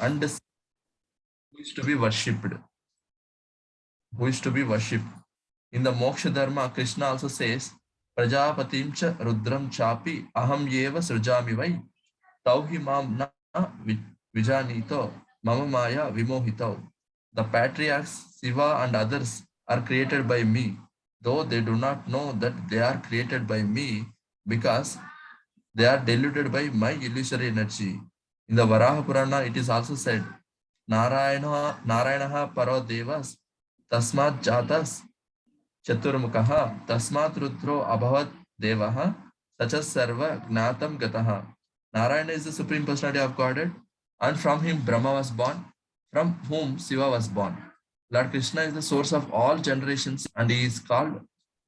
and who is to be worshipped. Who is to be worshipped. In the Moksha Dharma, Krishna also says, Prajapatim cha Rudram chapi aham yeva srujami vai tauhi mam na vijanito mama maya vimohito. The patriarchs, Shiva and others are created by me, though they do not know that they are created by me because they are deluded by my illusory energy. In the Varaha Purana, it is also said, Narayanaha paro devas tasmat jatas Chaturmukaha tasmat rudro abhavat devaha sachas sarva gnatam gataha. Narayana is the supreme personality of Godhead, and from him Brahma was born, from whom Shiva was born. Lord Krishna is the source of all generations, and he is called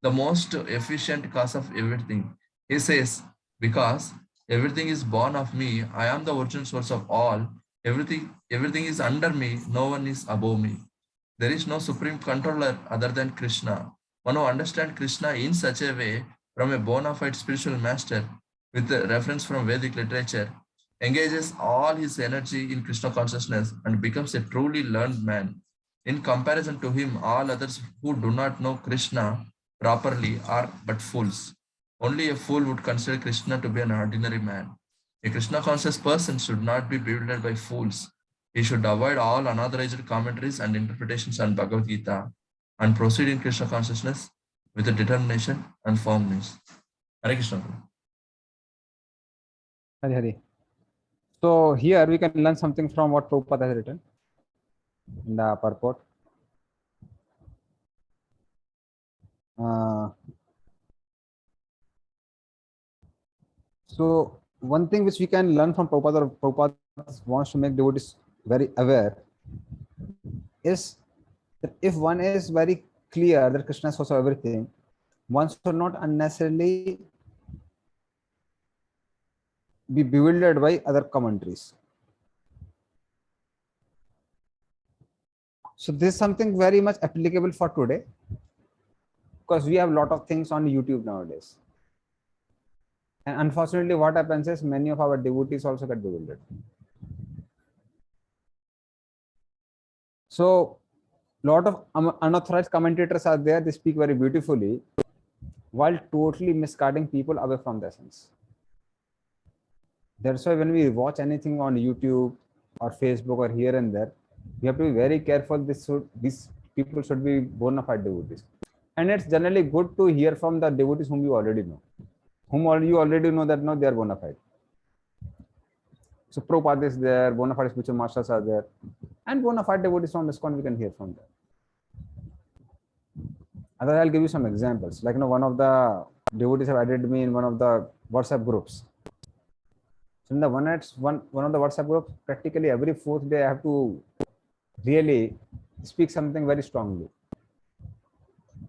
the most efficient cause of everything. He says, because everything is born of me, I am the original source of all. Everything is under me, no one is above me. There is no supreme controller other than Krishna. One who understands Krishna in such a way from a bona fide spiritual master with a reference from Vedic literature engages all his energy in Krishna consciousness and becomes a truly learned man. In comparison to him, all others who do not know Krishna properly are but fools. Only a fool would consider Krishna to be an ordinary man. A Krishna conscious person should not be bewildered by fools. He should avoid all unauthorized commentaries and interpretations on Bhagavad-Gita and proceed in Krishna consciousness with a determination and firmness. Hare Krishna. Hari Hari. So here we can learn something from what Prabhupada has written in the purport. So one thing which we can learn from Prabhupada, or Prabhupada wants to make devotees very aware, is that if one is very clear that Krishna is source of everything, one should not unnecessarily be bewildered by other commentaries. So this is something very much applicable for today, because we have a lot of things on YouTube nowadays. And unfortunately, what happens is many of our devotees also get bewildered. So a lot of unauthorized commentators are there. They speak very beautifully while totally misguiding people away from the essence. That's why when we watch anything on YouTube or Facebook or here and there, we have to be very careful. These people should be bona fide devotees. And it's generally good to hear from the devotees whom you already know. You already know that they are bona fide. So Prabhupada is there, bona fide spiritual masters are there, and bona fide devotees from ISKCON we can hear from them. Otherwise, I'll give you some examples. Like one of the devotees have added me in one of the WhatsApp groups. So in the one of the WhatsApp groups, practically every fourth day I have to really speak something very strongly.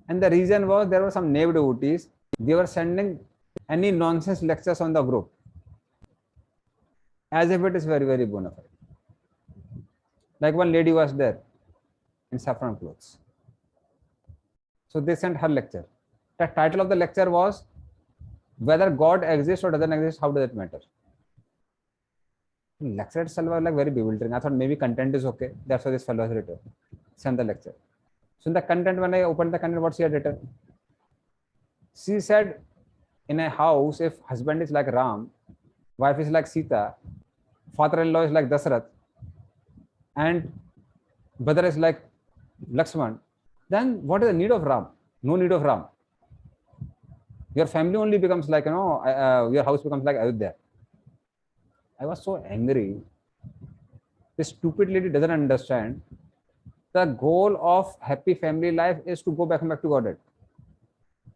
And the reason was there were some naive devotees. They were sending any nonsense lectures on the group as if it is very, very bona fide. Like one lady was there in saffron clothes. So they sent her lecture. The title of the lecture was, whether God exists or doesn't exist, how does it matter? The lecture itself was like very bewildering. I thought maybe content is okay. That's why this fellow has written. Send the lecture. So in the content, when I opened the content, what she had written? She said, in a house, if husband is like Ram, wife is like Sita, father-in-law is like Dasarath, and brother is like Lakshman, then what is the need of Ram? No need of Ram. Your family only becomes like, your house becomes like Ayodhya. I was so angry. This stupid lady doesn't understand. The goal of happy family life is to go back to Godhead.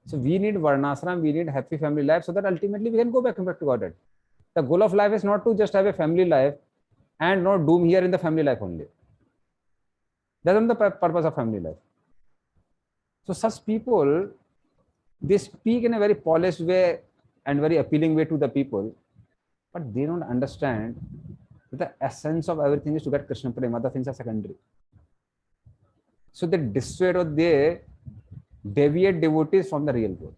So we need Varnashram, we need happy family life, so that ultimately we can go back to Godhead. The goal of life is not to just have a family life and not doom here in the family life only. That's not the purpose of family life. So such people, they speak in a very polished way and very appealing way to the people, but they don't understand that the essence of everything is to get Krishna Prema. Other things are secondary. So they dissuade or they deviate devotees from the real growth.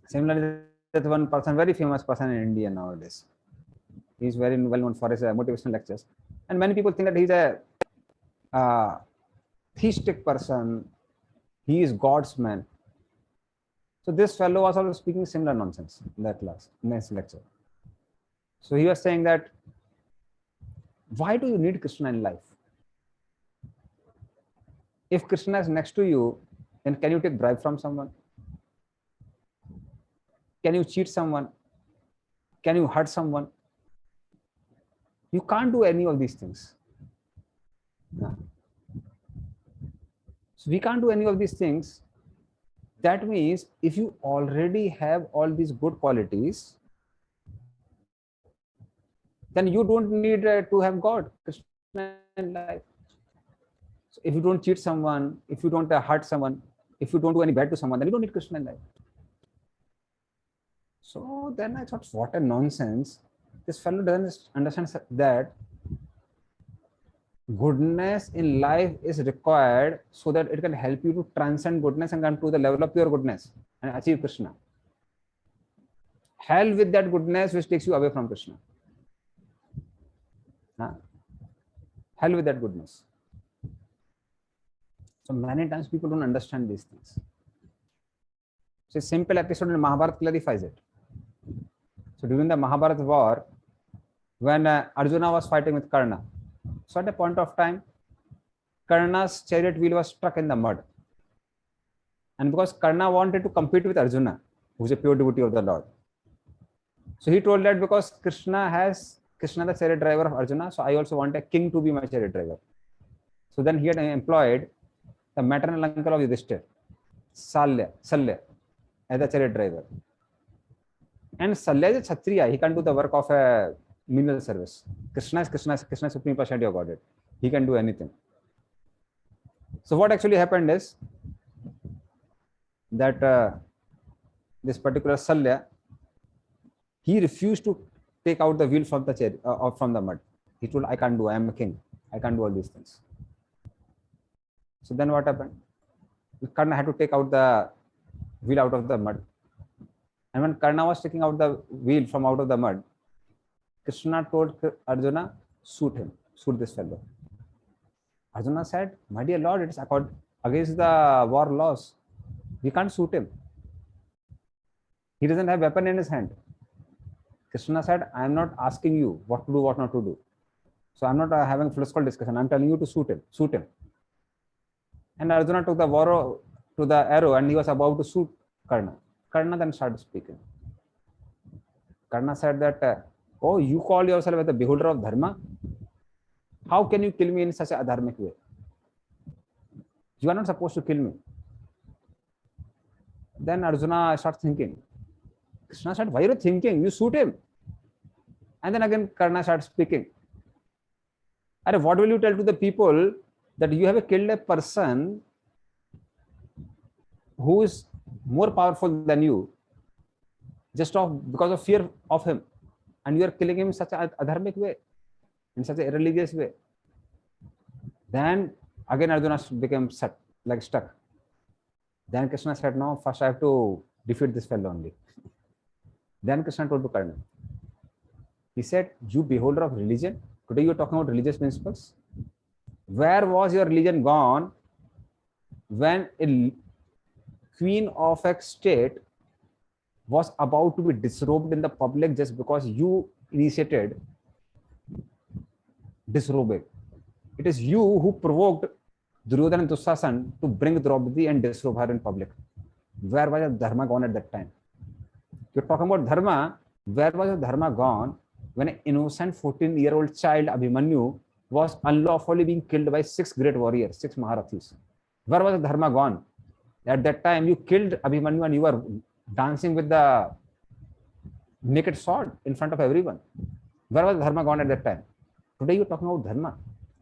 Similarly, there is one one person, very famous person in India nowadays. He's very well known for his motivational lectures. And many people think that he's a theistic person. He is God's man. So this fellow was also speaking similar nonsense in that class, in his lecture. So he was saying that, why do you need Krishna in life? If Krishna is next to you, then can you take bribe from someone? Can you cheat someone? Can you hurt someone? You can't do any of these things. No. So we can't do any of these things. That means if you already have all these good qualities, then you don't need to have God, Krishna in life. So if you don't cheat someone, if you don't hurt someone, if you don't do any bad to someone, then you don't need Krishna in life. So then I thought, what a nonsense. This fellow doesn't understand that goodness in life is required so that it can help you to transcend goodness and come to the level of pure goodness and achieve Krishna. Hell with that goodness which takes you away from Krishna. Hell with that goodness. So many times people don't understand these things. So a simple episode in Mahabharata clarifies it. So during the Mahabharata war, when Arjuna was fighting with Karna, so at a point of time, Karna's chariot wheel was stuck in the mud. And because Karna wanted to compete with Arjuna, who is a pure devotee of the Lord, so he told that because Krishna the chariot driver of Arjuna, so I also want a king to be my chariot driver. So then he had employed the maternal uncle of Yudhishthir, Salya, as a chariot driver. And Salya is a Kshatriya. He can do the work of a menial service. Krishna is Supreme Personality of Godhead. He can do anything. So what actually happened is that this particular Salya, he refused to take out the wheel from the chariot, from the mud. He told, I can't do, I am a king. I can't do all these things. So then what happened? Karna had to take out the wheel out of the mud. And when Karna was taking out the wheel from out of the mud, Krishna told Arjuna, shoot him, shoot this fellow. Arjuna said, my dear Lord, it is against the war laws. We can't shoot him. He doesn't have a weapon in his hand. Krishna said, I am not asking you what to do, what not to do. So I'm not having philosophical discussion. I'm telling you to shoot him. And Arjuna took the arrow and he was about to shoot Karna. Karna then started speaking. Karna said that, oh, you call yourself as the beholder of dharma? How can you kill me in such a adharmic way? You are not supposed to kill me. Then Arjuna started thinking. Krishna said, why are you thinking? You shoot him. And then again Karna started speaking. What will you tell to the people that you have killed a person who is more powerful than you just because of fear of him, and you are killing him in such an adharmic way, in such a irreligious way? Then again Arjuna became stuck. Then Krishna said, no, first I have to defeat this fellow only. Then Krishna told to Karna, he said, you beholder of religion, today you are talking about religious principles. Where was your religion gone when a queen of a state was about to be disrobed in the public just because you initiated disrobing? It is you who provoked Duryodhana and Dushasan to bring Draupadi and disrobe her in public. Where was your dharma gone at that time? You're talking about dharma. Where was your dharma gone when an innocent 14-year-old child Abhimanyu was unlawfully being killed by 6 great warriors, 6 Maharathis? Where was the dharma gone? At that time, you killed Abhimanyu and you were dancing with the naked sword in front of everyone. Where was the dharma gone at that time? Today you're talking about dharma.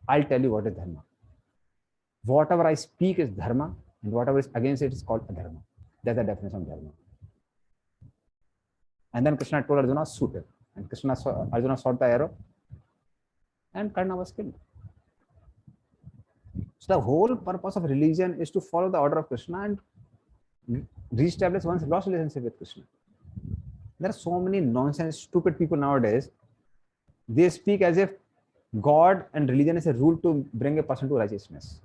I'll tell you what is dharma. Whatever I speak is dharma, and whatever is against it is called adharma. That's the definition of dharma. And then Krishna told Arjuna, shoot him. And Arjuna shot the arrow, and Karna was killed. So the whole purpose of religion is to follow the order of Krishna and reestablish one's lost relationship with Krishna. There are so many nonsense, stupid people nowadays. They speak as if God and religion is a rule to bring a person to righteousness.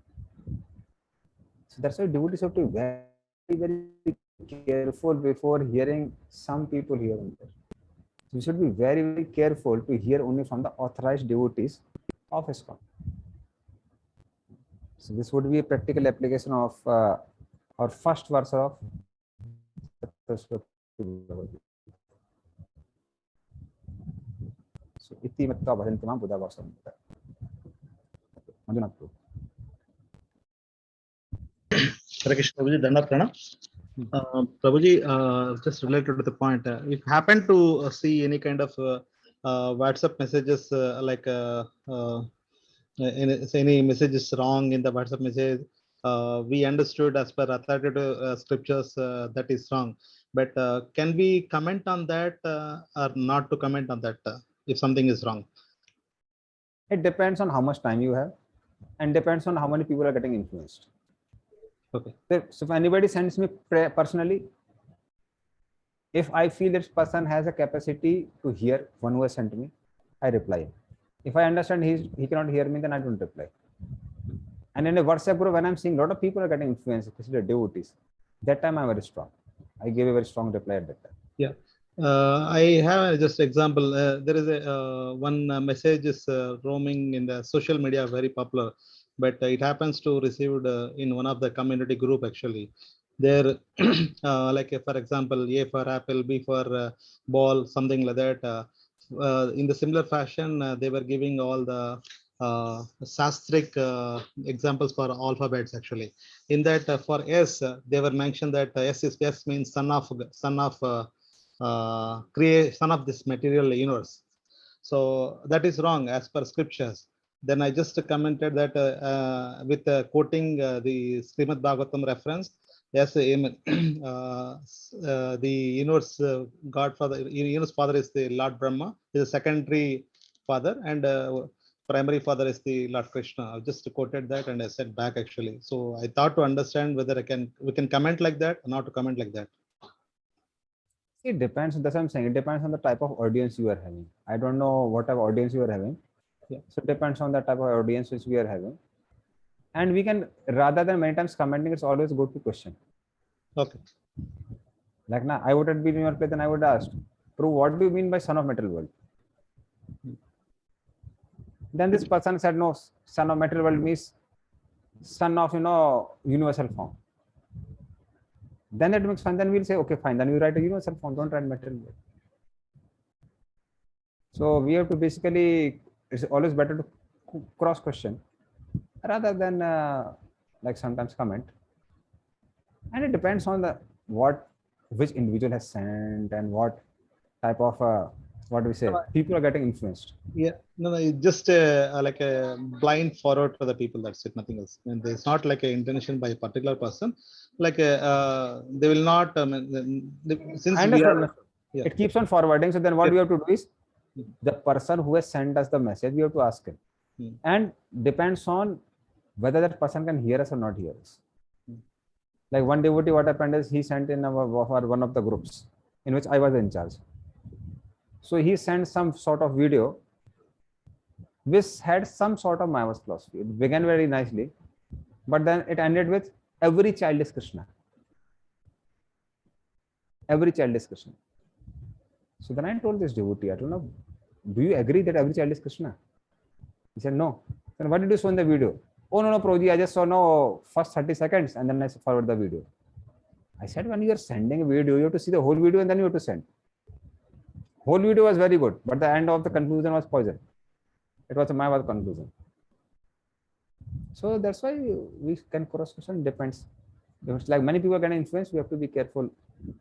So that's why devotees have to be very, very careful before hearing some people here and there. We should be very, very careful to hear only from the authorized devotees of ISKCON. So this would be a practical application of our first verse of so iti matta bhajanti mam buddha vasam. Hare Krishna, Prabhuji, Dandavat Pranam. Prabhuji, just related to the point, if you happen to see any kind of WhatsApp messages any messages wrong in the WhatsApp message, we understood as per authoritative scriptures that is wrong. But can we comment on that or not to comment on that if something is wrong? It depends on how much time you have and depends on how many people are getting influenced. Okay. So if anybody sends me personally, if I feel this person has a capacity to hear one who has sent me, I reply. If I understand he cannot hear me, then I don't reply. And in a WhatsApp group, when I'm seeing a lot of people are getting influenced, especially devotees, that time I'm very strong. I gave a very strong reply at that time. Yeah. I have just example. There is a one message is roaming in the social media, very popular, but it happens to received in one of the community group actually. There, like for example, A for apple, B for ball, something like that. In the similar fashion, they were giving all the Sastric examples for alphabets actually. In that, for S, they were mentioned that S means son of creation of this material universe. So that is wrong as per scriptures. Then I just commented that with quoting the Srimad Bhagavatam reference. Yes, amen. The universe universe father is the Lord Brahma, is a secondary father, and primary father is the Lord Krishna. I just quoted that and I said back actually. So I thought to understand whether we can comment like that or not to comment like that. It depends. That's what I'm saying. It depends on the type of audience you are having. I don't know what type of audience you are having. Yeah. So it depends on the type of audience which we are having. And we can, rather than many times commenting, it's always good to question. Okay. Like now, I would have been in your place and I would have asked, Prove, what do you mean by son of material world? Then this person said, no, son of material world means son of, universal form. Then that makes fun. Then we'll say, okay, fine. Then you write a universal form. Don't write material world. So we have to basically, it's always better to cross question rather than like sometimes comment. And it depends on which individual has sent and what type of what do we say, people are getting influenced. Yeah, no, it's just like a blind forward to the people. That's it, nothing else. And it's not like an intention by a particular person. Like they will not. Since we are, yeah. It keeps on forwarding. So then what we have to do is the person who has sent us the message, we have to ask him, and depends on whether that person can hear us or not hear us. Like one devotee, what happened is he sent in one of the groups in which I was in charge. So he sent some sort of video which had some sort of Mayavas philosophy. It began very nicely, but then it ended with every child is Krishna. Every child is Krishna. So then I told this devotee, I don't know, do you agree that every child is Krishna? He said, no. Then what did you show in the video? Oh, no, Prabhuji, I just saw first 30 seconds and then I forward the video. I said, when you are sending a video, you have to see the whole video and then you have to send. Whole video was very good, but the end of the conclusion was poison. It was a Mayavad conclusion. So that's why we can cross question. Depends. If it's like many people are getting influenced, we have to be careful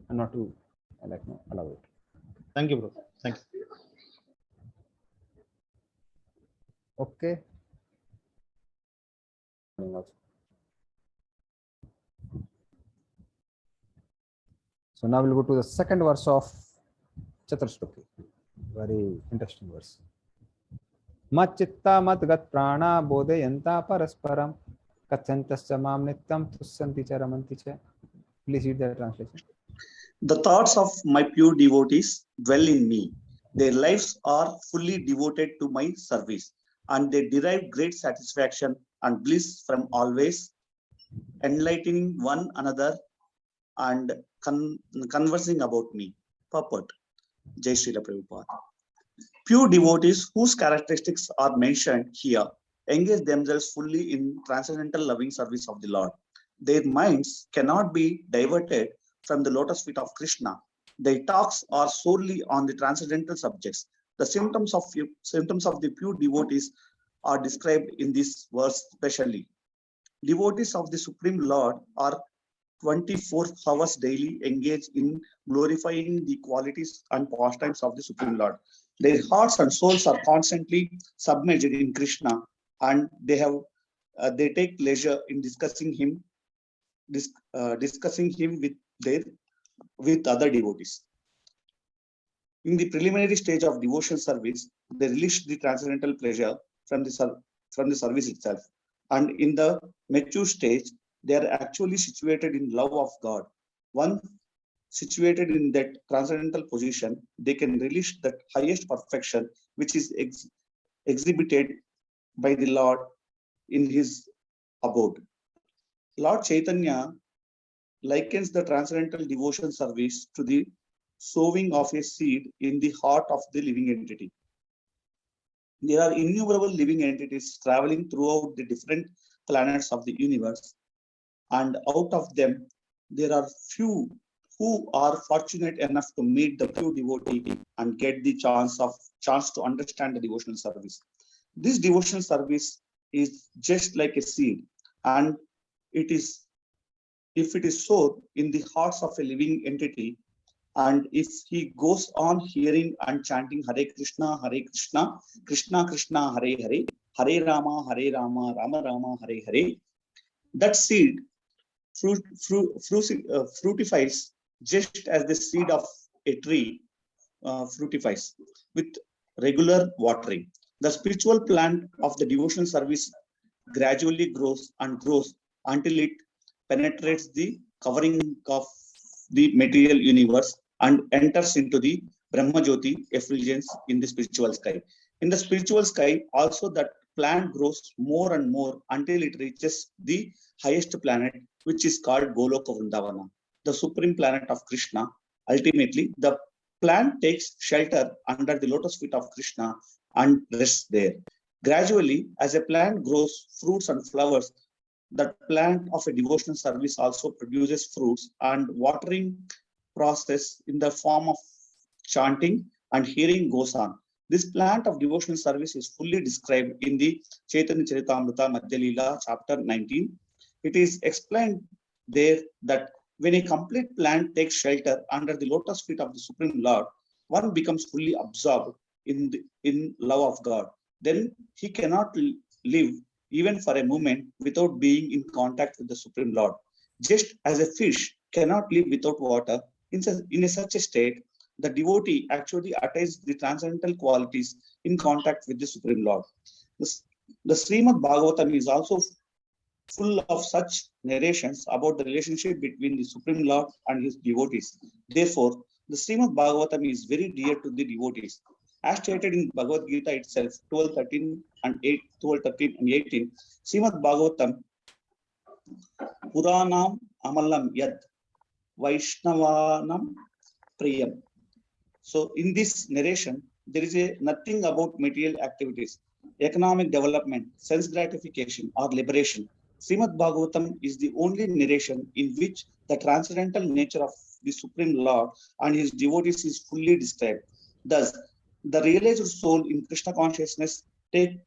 and not to allow it. Thank you, bro. Thank you. Okay. So now we'll go to the second verse of Chathur. Very interesting verse. Mat chitta mat gat prana bodhayanta parasparam kachantasya mam nityam tussanti cha ramanti cha. Please read the translation. The thoughts of my pure devotees dwell in me. Their lives are fully devoted to my service, and they derive great satisfaction and bliss from always enlightening one another and conversing about me. Purport. Jai Srila Prabhupada. Pure devotees whose characteristics are mentioned here engage themselves fully in transcendental loving service of the Lord. Their minds cannot be diverted from the lotus feet of Krishna. Their talks are solely on the transcendental subjects. The symptoms of the pure devotees are described in this verse specially. Devotees of the Supreme Lord are 24 hours daily engaged in glorifying the qualities and pastimes of the Supreme Lord. Their hearts and souls are constantly submerged in Krishna, and they take pleasure in discussing him with other devotees. In the preliminary stage of devotional service, they relish the transcendental pleasure from the service itself, and in the mature stage, they are actually situated in love of God. Once situated in that transcendental position, they can relish that highest perfection which is exhibited by the Lord in his abode. Lord Chaitanya likens the transcendental devotion service to the sowing of a seed in the heart of the living entity. There are innumerable living entities traveling throughout the different planets of the universe, and out of them, there are few who are fortunate enough to meet the pure devotee and get the chance to understand the devotional service. This devotional service is just like a seed, and if it is sown in the hearts of a living entity, and if he goes on hearing and chanting Hare Krishna, Krishna Krishna, Hare Hare, Hare Rama, Rama Rama, Hare Hare, that seed fructifies just as the seed of a tree fructifies with regular watering. The spiritual plant of the devotional service gradually grows until it penetrates the covering of the material universe and enters into the Brahma Jyoti effulgence in the spiritual sky. In the spiritual sky, also that plant grows more and more until it reaches the highest planet, which is called Goloka Vrindavana, the supreme planet of Krishna. Ultimately, the plant takes shelter under the lotus feet of Krishna and rests there. Gradually, as a plant grows fruits and flowers, the plant of a devotional service also produces fruits, and watering process in the form of chanting and hearing goes on. This plant of devotional service is fully described in the Chaitanya Charitamrita Madhya Leela, chapter 19. It is explained there that when a complete plant takes shelter under the lotus feet of the Supreme Lord, one becomes fully absorbed in love of God. Then he cannot live even for a moment without being in contact with the Supreme Lord. Just as a fish cannot live without water, in such a state, the devotee actually attains the transcendental qualities in contact with the Supreme Lord. The Srimad Bhagavatam is also full of such narrations about the relationship between the Supreme Lord and his devotees. Therefore, the Srimad Bhagavatam is very dear to the devotees. As stated in Bhagavad-Gita itself, 12:13 and 18, Srimad Bhagavatam, Puranam Amalam Yad Vaishnavanam Priyam. So in this narration, there is nothing about material activities, economic development, sense gratification, or liberation. Srimad Bhagavatam is the only narration in which the transcendental nature of the Supreme Lord and his devotees is fully described. Thus, the realized soul in Krishna consciousness take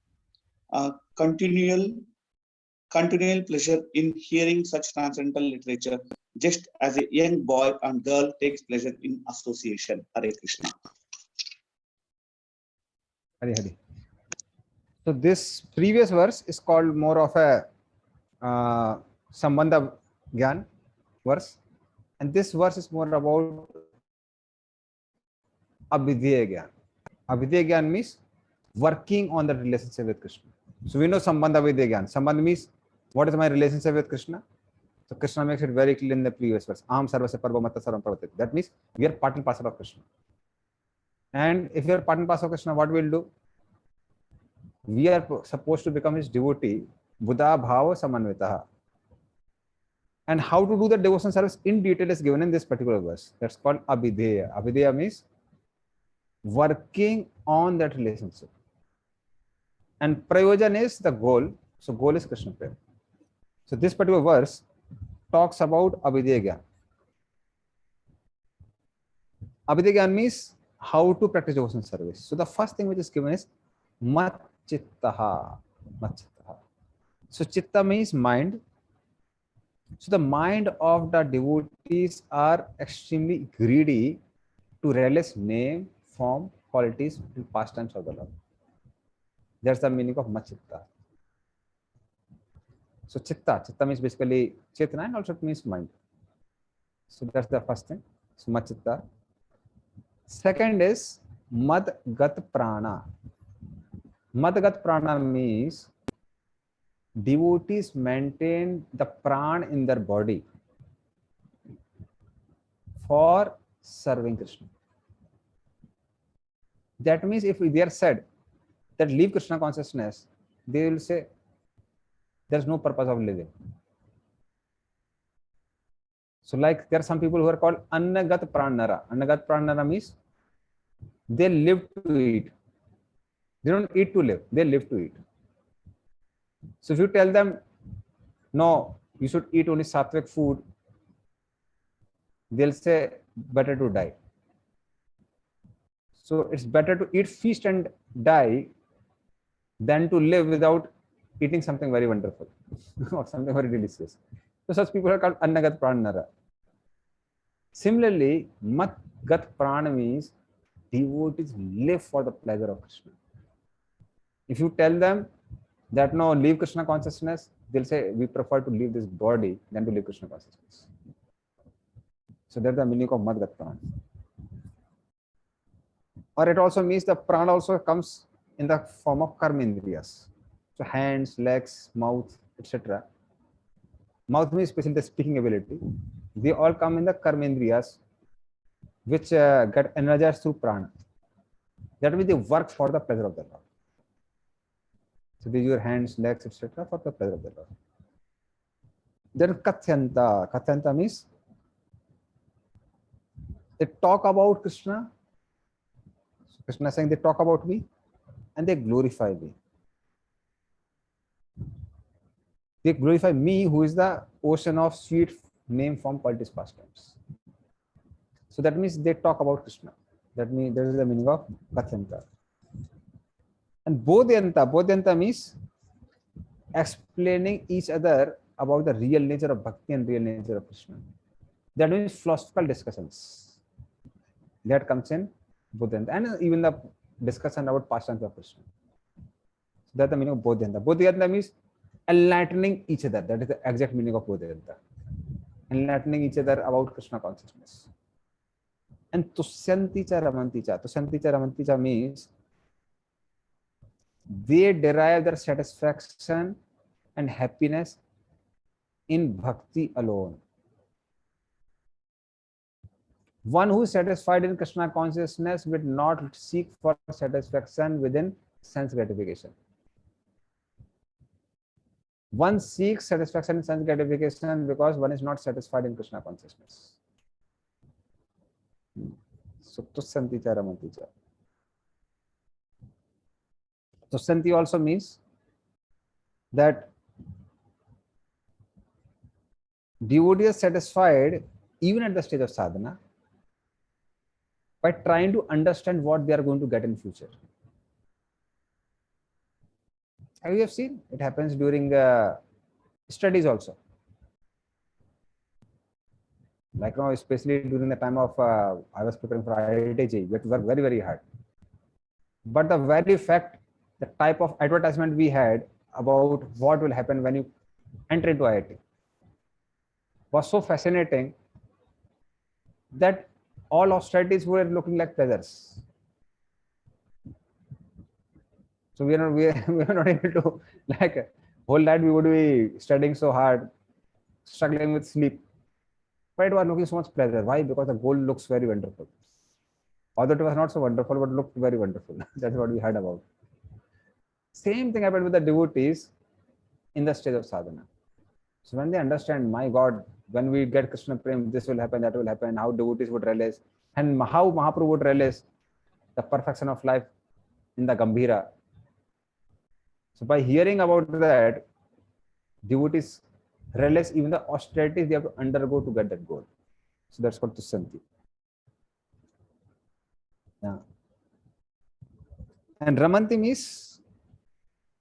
continual pleasure in hearing such transcendental literature, just as a young boy and girl takes pleasure in association. Hare Krishna. Hare Hare. So this previous verse is called more of a Sambandha Gyan verse, and this verse is more about Abhidheya Gyan. Abhidheya Gyan means working on the relationship with Krishna. So we know Sambandha Abhidheya Gyan. Sambandha means what is my relationship with Krishna? So So Krishna makes it very clear in the previous verse. Aham sarvasya parvamata sarvam pravartate. That means we are part and parcel of Krishna. And if we are part and parcel of Krishna, what we'll do? We are supposed to become his devotee, Buddha Bhava Samanvitaha. And how to do the devotion service in detail is given in this particular verse. That's called Abhideya. Abhideya means working on that relationship. And Prayojan is the goal. So goal is Krishna Prem. So this particular verse talks about Abhideya Gyan. Abhideya Gyan means how to practice devotion service. So the first thing which is given is Mat Chittaha. Mat Chittaha. So Chitta means mind. So the mind of the devotees are extremely greedy to relish name, form, qualities, and pastimes of the Lord. That's the meaning of Machitta. So Chitta means basically Chetana, and also it means mind. So that's the first thing. So Machitta. Second is Madgat Prana. Madgat Prana means devotees maintain the prana in their body for serving Krishna. That means if they are said that leave Krishna consciousness, they will say there's no purpose of living. So like there are some people who are called Annagat Pranara. Annagat Pranara means they live to eat. They don't eat to live, they live to eat. So if you tell them, no, you should eat only sattvic food, they'll say better to die. So it's better to eat, feast and die than to live without eating something very wonderful or something very delicious. So such people are called Annagat Pranara. Similarly, Matgat Prana means devotees live for the pleasure of Krishna. If you tell them that no, leave Krishna consciousness, they'll say we prefer to leave this body than to leave Krishna consciousness. So that's the meaning of Madgat Prana. Or it also means the prana also comes in the form of karmendriyas. So hands, legs, mouth, etc. Mouth means especially the speaking ability. They all come in the karmendriyas, which get energized through prana. That means they work for the pleasure of the Lord. So they use your hands, legs, etc. for the pleasure of the Lord. Then Kathyanta. Kathyanta means they talk about Krishna. So Krishna is saying they talk about me and they glorify me. They glorify me, who is the ocean of sweet name, form, qualities, pastimes. So that means they talk about Krishna. That means that is the meaning of Kathyanta. And Bodhyanta means explaining each other about the real nature of Bhakti and real nature of Krishna. That means philosophical discussions. That comes in Bodhyanta. And even the discussion about pastimes of Krishna. So that's the meaning of Bodhyanta. Bodhyanta means enlightening each other. That is the exact meaning of Bodhyanta. Enlightening each other about Krishna consciousness. And Tusyanti cha Ramanti cha. Tusyanti cha Ramanti cha means they derive their satisfaction and happiness in bhakti alone. One who is satisfied in Krishna consciousness will not seek for satisfaction within sense gratification. One seeks satisfaction in sense gratification because one is not satisfied in Krishna consciousness. So, Tusyanti cha Ramanti cha. Tusyanti also means that devotee is satisfied even at the stage of sadhana by trying to understand what they are going to get in future. Have you seen? It happens during studies also. Like now, especially during the time of I was preparing for IIT, we had to work very, very hard. But the very fact, the type of advertisement we had about what will happen when you enter into IIT was so fascinating that all austerities were looking like pleasures. So we are not able to, like, whole night we would be studying so hard, struggling with sleep, but it was looking so much pleasure. Why? Because the goal looks very wonderful. Although it was not so wonderful, but looked very wonderful. That's what we heard about. Same thing happened with the devotees in the stage of sadhana. So when they understand, my God, when we get Krishna Prem, this will happen, that will happen, how devotees would realize, and how Mahaprabhu would realize the perfection of life in the Gambhira. So by hearing about that, devotees realize even the austerities they have to undergo to get that goal. So that's called Tussanti. Yeah. And Ramanti means,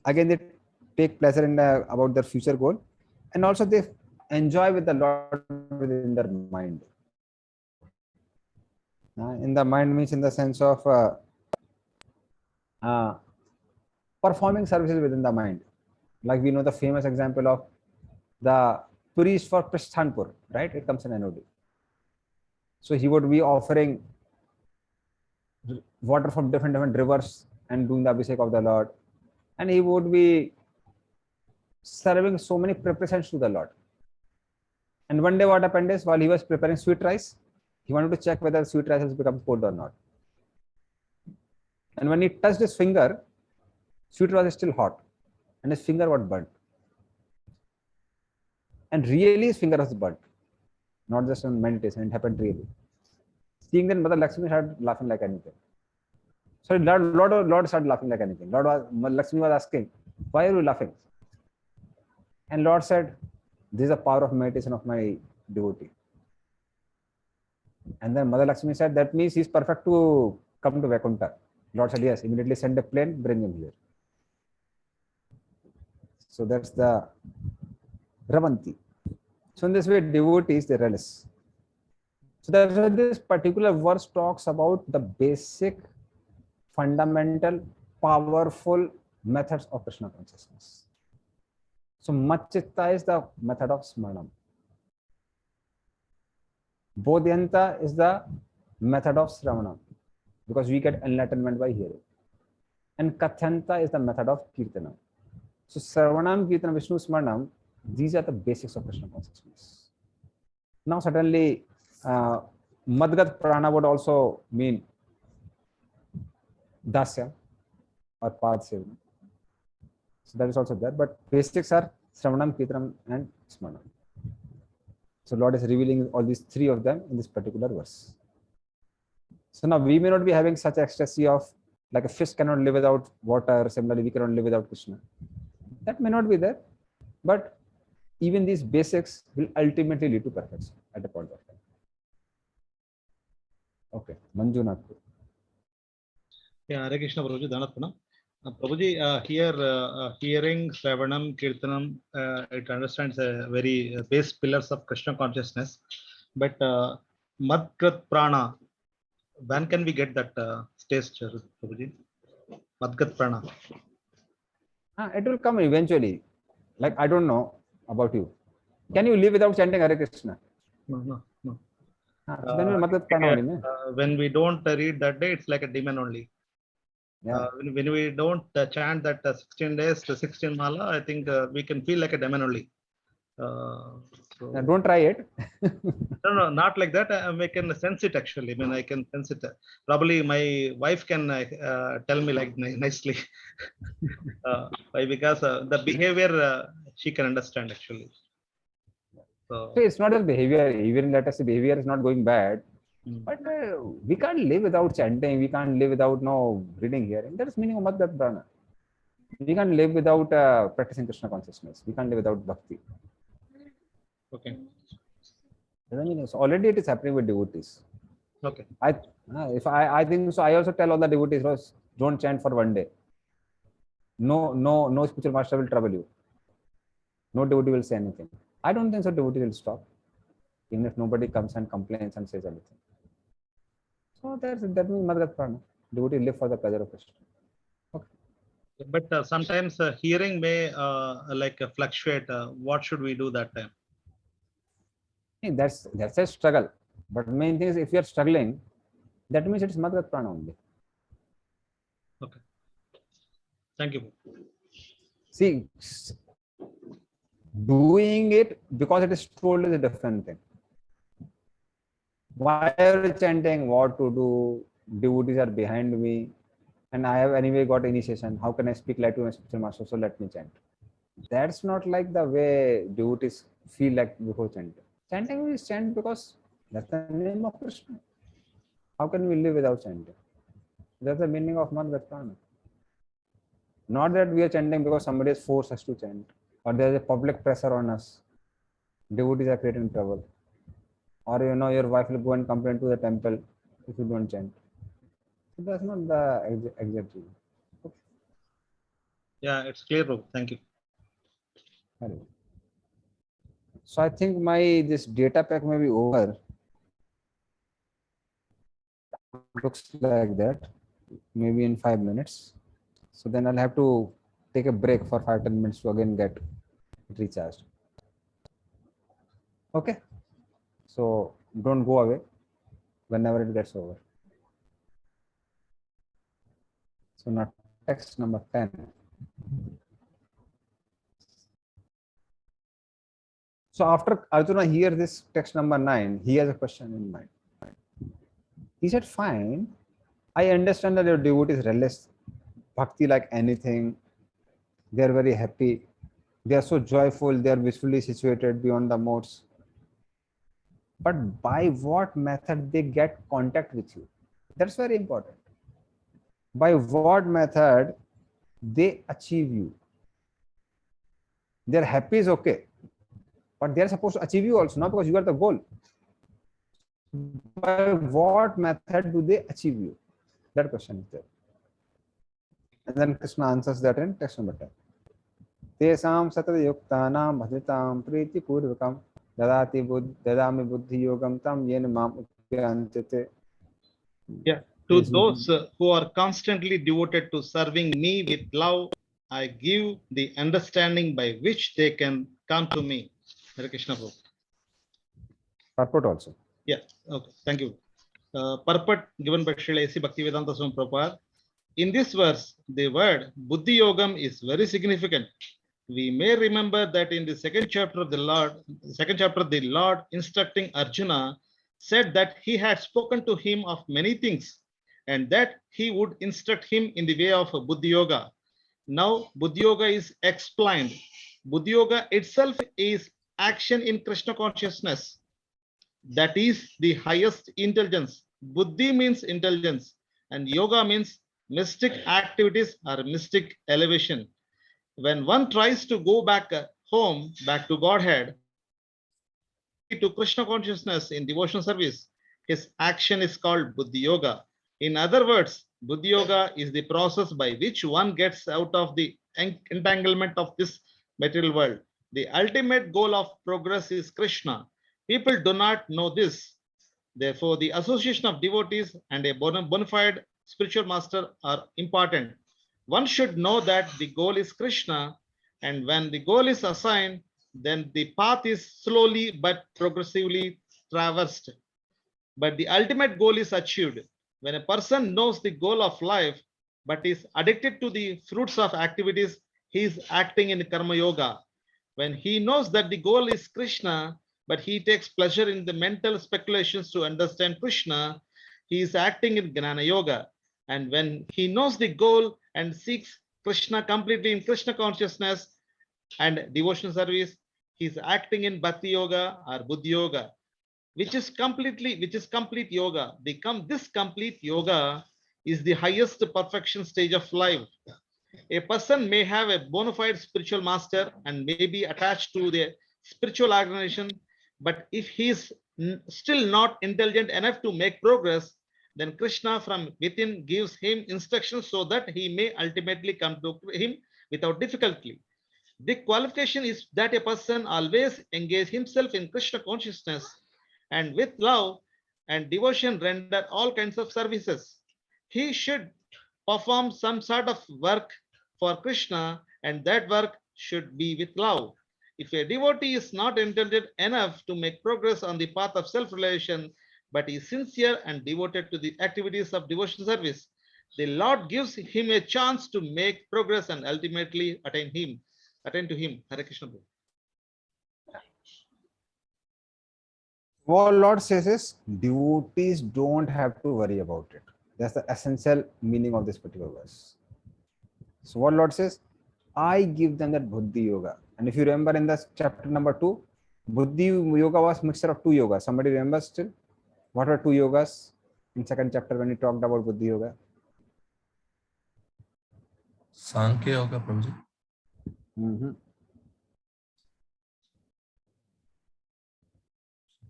again, they take pleasure in about their future goal, and also they enjoy with the Lord within their mind. In the mind means in the sense of performing services within the mind. Like we know the famous example of the priest for Pristhanpur, right? It comes in NOD. So he would be offering water from different rivers and doing the abhishek of the Lord. And he would be serving so many preparations to the Lord. And one day what happened is, while he was preparing sweet rice, he wanted to check whether sweet rice has become cold or not. And when he touched his finger, sweet rice was still hot and his finger was burnt. And really his finger was burnt, not just on meditation, it happened really. Seeing that, Mother Lakshmi started laughing like anything. So Lord started laughing like anything. Lakshmi was asking, why are you laughing? And Lord said, this is the power of meditation of my devotee. And then Mother Lakshmi said, that means he's perfect to come to Vaikuntha. Lord said, yes, immediately send a plane, bring him here. So that's the Ramanti. So in this way, devotees, they relish. So that's why this particular verse talks about the basic, fundamental, powerful methods of Krishna consciousness. So Macchitta is the method of Smaranam. Bodhyanta is the method of Sravanam, because we get enlightenment by hearing. And Kathanta is the method of Kirtanam. So Sravanam, Kirtanam, Vishnu Smaranam, these are the basics of Krishna consciousness. Now certainly, Madgat Prana would also mean Dasya or Pad Sevana. So that is also there, but basics are Sravanam, Kirtanam and Smaranam. So Lord is revealing all these three of them in this particular verse. So now we may not be having such ecstasy of, like a fish cannot live without water, similarly we cannot live without Krishna. That may not be there, but even these basics will ultimately lead to perfection at a point of time. Okay, Manjunath. Yeah, Hare Krishna Prabhuji, Dhanatpana. Prabhuji, here hearing, Shravanam, Kirtanam, it understands a very base pillars of Krishna consciousness. But Madgat Prana, when can we get that stage, Prabhuji? Madgat Prana. It will come eventually. Like, I don't know about you. Can you live without chanting Hare Krishna? No. So then Madgat Prana only. When we don't read that day, it's like a demon only. Yeah. When we don't chant that 16 days to 16 mala, I think we can feel like a demon only. So, don't try it. no, not like that. I can sense it actually. I mean, I can sense it. Probably my wife can tell me like nicely. Why? Because the behavior she can understand actually. So it's not just behavior. Even let us say behavior is not going bad. But we can't live without chanting. We can't live without reading, hearing. That is meaning of Madgat Prana. We can't live without practicing Krishna consciousness. We can't live without bhakti. okay. So already it is happening with devotees. Okay. I think so. I also tell all the devotees, don't chant for one day. No spiritual master will trouble you. No devotee will say anything. I don't think so. Devotee will stop, even if nobody comes and complains and says anything. So that means Madgat Prana. Devotee live for the pleasure of Krishna. Okay. But sometimes hearing may fluctuate. What should we do that time? That's a struggle. But main thing is, if you are struggling, that means it's Madgat Prana only. Okay. Thank you. See, Doing it because it is told is a different thing. Why are you chanting? What to do? Devotees are behind me, and I have anyway got initiation. How can I speak like to my spiritual master? So let me chant. That's not like the way devotees feel like before chanting. Chanting is chant because that's the name of Krishna. How can we live without chanting? That's the meaning of Mangaprana. Not that we are chanting because somebody has forced us to chant, or there is a public pressure on us. Devotees are creating trouble. Or your wife will go and complain to the temple if you don't chant. So that's not the exact reason. Okay. Yeah, it's clear, bro. Thank you. So I think this data pack may be over. Looks like that. Maybe in 5 minutes. So then I'll have to take a break for 5-10 minutes to again get recharged. Okay. So don't go away whenever it gets over. So now text number 10. So after Arjuna hears this text number 9, he has a question in mind. He said, fine, I understand that your devotees relish bhakti like anything. They are very happy. They are so joyful. They are visually situated beyond the modes. But by what method they get contact with you? That's very important. By what method they achieve you? They're happy is okay, but they're supposed to achieve you also, not because you are the goal. By what method do they achieve you? That question is there. And then Krishna answers that in text number 10. Tesam satrayuktanam bhajritam priti purvakam dadami buddhi yogam tam yen mam upyantite. Yeah, to those who are constantly devoted to serving me with love, I give the understanding by which they can come to me. Hare Krishna, Prabhu. Purport also. Yeah, okay, thank you. Purport given by Srila A.C. Bhaktivedanta Swami Prabhupada. In this verse, the word Buddhi Yogam is very significant. We may remember that in the second chapter, the Lord instructing Arjuna said that he had spoken to him of many things and that he would instruct him in the way of Buddhi Yoga. Now, Buddhi Yoga is explained. Buddhi Yoga itself is action in Krishna consciousness. That is the highest intelligence. Buddhi means intelligence and yoga means mystic activities or mystic elevation. When one tries to go back home, back to Godhead, to Krishna consciousness in devotional service, his action is called Buddhi Yoga. In other words, Buddhi Yoga is the process by which one gets out of the entanglement of this material world. The ultimate goal of progress is Krishna. People do not know this. Therefore, the association of devotees and a bona fide spiritual master are important. One should know that the goal is Krishna, and when the goal is assigned, then the path is slowly but progressively traversed. But the ultimate goal is achieved. When a person knows the goal of life, but is addicted to the fruits of activities, he is acting in Karma Yoga. When he knows that the goal is Krishna, but he takes pleasure in the mental speculations to understand Krishna, he is acting in Gnana Yoga. And when he knows the goal and seeks Krishna completely in Krishna consciousness and devotional service, he is acting in Bhakti Yoga or Buddhi Yoga, which is complete yoga. This complete yoga is the highest perfection stage of life. A person may have a bona fide spiritual master and may be attached to the spiritual organization, but if he is still not intelligent enough to make progress, then Krishna from within gives him instructions so that he may ultimately come to him without difficulty. The qualification is that a person always engage himself in Krishna consciousness and with love and devotion render all kinds of services. He should perform some sort of work for Krishna, and that work should be with love. If a devotee is not intelligent enough to make progress on the path of self-realization, but is sincere and devoted to the activities of devotional service, the Lord gives him a chance to make progress and ultimately attain to him. Hare Krishna. What Lord says is devotees don't have to worry about it. That's the essential meaning of this particular verse. So what Lord says, I give them that buddhi yoga. And if you remember in the chapter number 2, buddhi yoga was mixture of 2 yogas. Somebody remembers still? What were 2 yogas in second chapter when he talked about buddhi yoga? Sankhya Yoga, Prabhuji.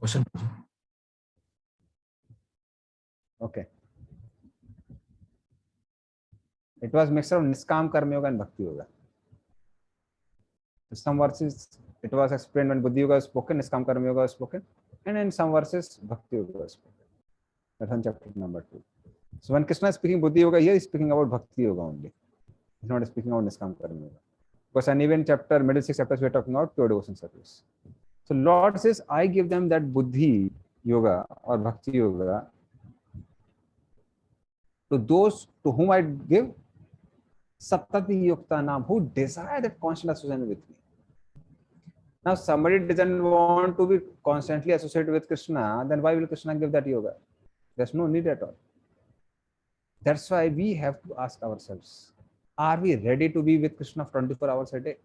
Question, Prabhuji. Okay. It was mixture of Niskam Karma Yoga and Bhakti Yoga. In some verses, it was explained when Buddhi Yoga was spoken, Niskam Karma Yoga was spoken, and in some verses, Bhakti Yoga was spoken. That's on chapter number 2. So when Krishna is speaking Buddhi Yoga here, he's speaking about Bhakti Yoga only. He's not speaking about Niskam Karma Yoga. Because and even chapter, middle 6 chapters, we are talking about pure devotion service. So Lord says, I give them that Buddhi Yoga or Bhakti Yoga to those to whom I give Satati Yukta Nam, who desire that constant association with me. Now, somebody doesn't want to be constantly associated with Krishna, then why will Krishna give that yoga? There's no need at all. That's why we have to ask ourselves, are we ready to be with Krishna 24 hours a day?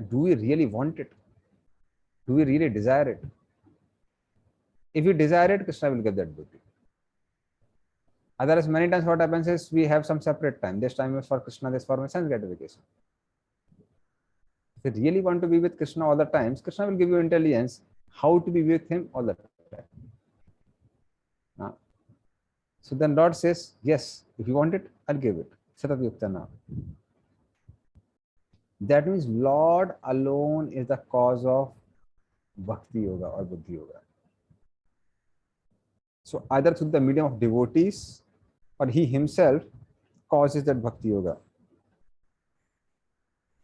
Do we really want it? Do we really desire it? If we desire it, Krishna will give that buddhi. Otherwise, many times what happens is we have some separate time. This time is for Krishna, this for my sense gratification. If you really want to be with Krishna all the times, Krishna will give you intelligence how to be with him all the time. So then Lord says, yes, if you want it, I'll give it. Satat Yuktana. That means Lord alone is the cause of Bhakti Yoga or Buddhi Yoga. So either through the medium of devotees or he himself causes that Bhakti Yoga.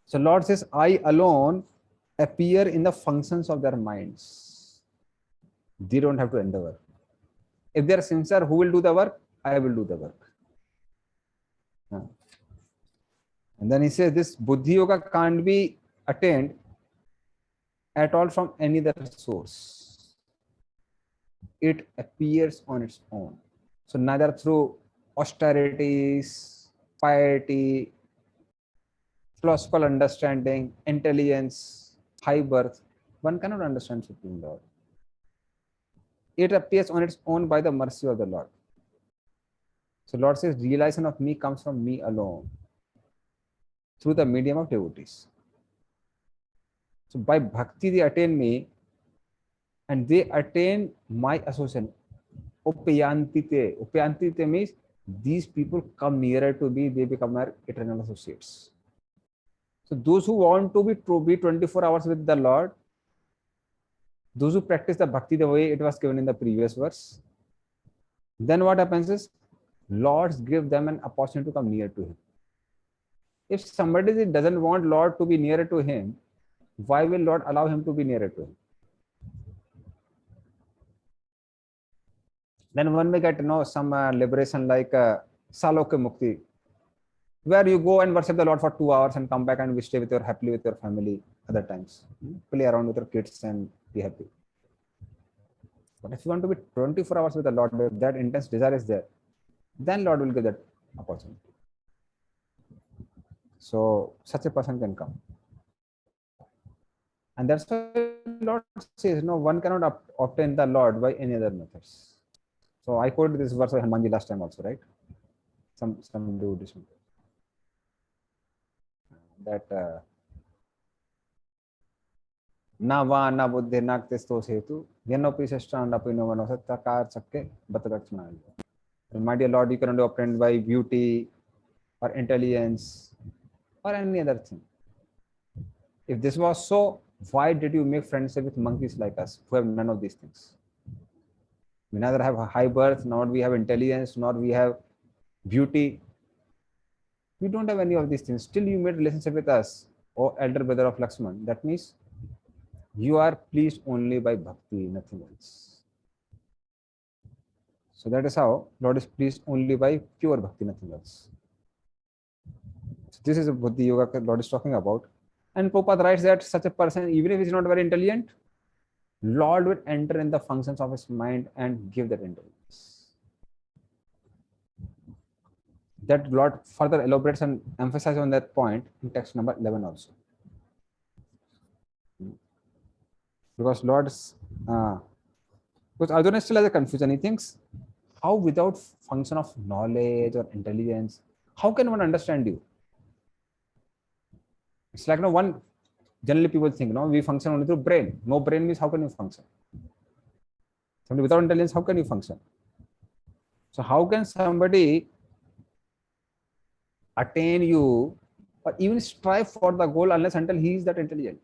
So Lord says, I alone appear in the functions of their minds. They don't have to endeavor. If they are sincere, who will do the work? I will do the work. And then he says this Buddhi Yoga can't be attained at all from any other source. It appears on its own. So neither through austerities, piety, philosophical understanding, intelligence, high birth, one cannot understand Supreme Lord. It appears on its own by the mercy of the Lord. So Lord says, realization of me comes from me alone, through the medium of devotees. So by bhakti they attain me, and they attain my association. Upayantite. Upayantite means these people come nearer to me, they become our eternal associates. So those who want to be 24 hours with the Lord, those who practice the bhakti the way it was given in the previous verse, then what happens is, Lord give them an opportunity to come near to him. If somebody doesn't want Lord to be nearer to him, why will Lord allow him to be nearer to him? Then one may get some liberation like Saloke Mukti, where you go and worship the Lord for 2 hours and come back and stay with happily with your family other times. Play around with your kids and be happy. But if you want to be 24 hours with the Lord, if that intense desire is there, then Lord will give that opportunity. So such a person can come. And that's why Lord says, no, one cannot obtain the Lord by any other methods. So I quoted this verse of Hanumanji last time also, right? Some do this. That na va na buddhe na testo setu yano pisashta and apino manosata kar sakke batagachna. My dear Lord, you cannot be obtained by beauty or intelligence or any other thing. If this was so, why did you make friendship with monkeys like us who have none of these things? We neither have a high birth, nor we have intelligence, nor we have beauty. We don't have any of these things. Still you made relationship with us, O elder brother of Lakshman. That means you are pleased only by bhakti, nothing else. So that is how Lord is pleased only by pure bhakti, nothing else. So this is a Buddhi Yoga Lord is talking about. And Prabhupada writes that such a person, even if he's not very intelligent, Lord will enter in the functions of his mind and give that intelligence. That Lord further elaborates and emphasizes on that point in text number 11 also. Because Lord's, because Arjuna still has a confusion. He thinks, how without function of knowledge or intelligence, how can one understand you? It's like, one, generally people think, we function only through brain. No brain means how can you function? Somebody without intelligence, how can you function? So how can somebody attain you or even strive for the goal unless until he is that intelligent?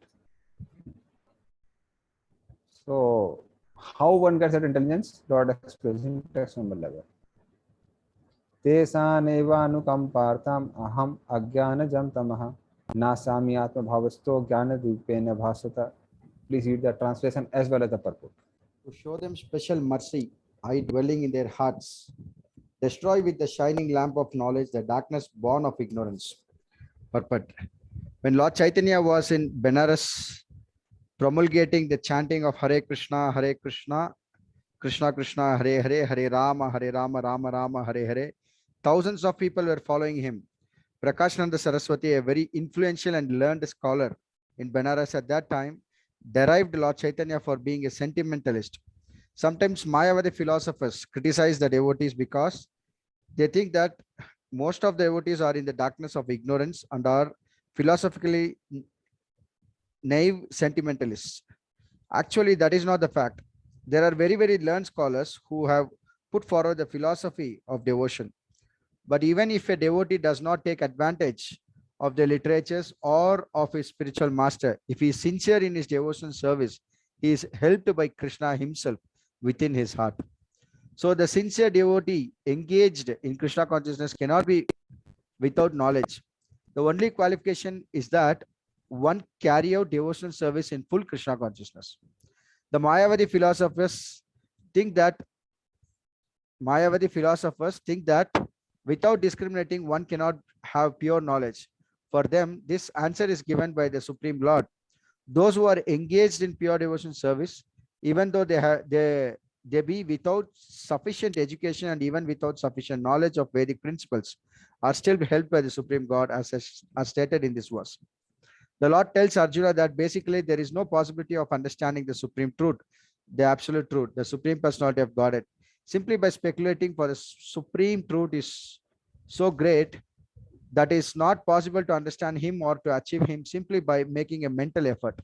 So how one gets that intelligence? Lord explains in text number 11. Tesanevanukampartam aham ajnanajam tamaha nasami atma bhavasto jnana rupena bhasata. Please read the translation as well as the purport. To show them special mercy, I dwelling in their hearts, destroy with the shining lamp of knowledge the darkness born of ignorance. Purport. When Lord Chaitanya was in Benares promulgating the chanting of Hare Krishna, Krishna Krishna, Hare Hare, Hare Rama, Rama Rama, Hare Hare, thousands of people were following him. Prakashananda Saraswati, a very influential and learned scholar in Benares at that time, derived Lord Chaitanya for being a sentimentalist. Sometimes Mayavadi philosophers criticize the devotees because they think that most of the devotees are in the darkness of ignorance and are philosophically naive sentimentalists. Actually, that is not the fact. There are very, very learned scholars who have put forward the philosophy of devotion. But even if a devotee does not take advantage of the literatures or of his spiritual master, if he is sincere in his devotion service, he is helped by Krishna himself within his heart. So the sincere devotee engaged in Krishna consciousness cannot be without knowledge. The only qualification is that one carry out devotional service in full Krishna consciousness. The Mayavadi philosophers think that without discriminating, one cannot have pure knowledge. For them, this answer is given by the Supreme Lord. Those who are engaged in pure devotion service, even though they be without sufficient education and even without sufficient knowledge of Vedic principles, are still helped by the Supreme God as stated in this verse. The Lord tells Arjuna that basically there is no possibility of understanding the supreme truth, the absolute truth, the supreme personality of Godhead. Simply by speculating for the supreme truth is so great that it's not possible to understand him or to achieve him simply by making a mental effort.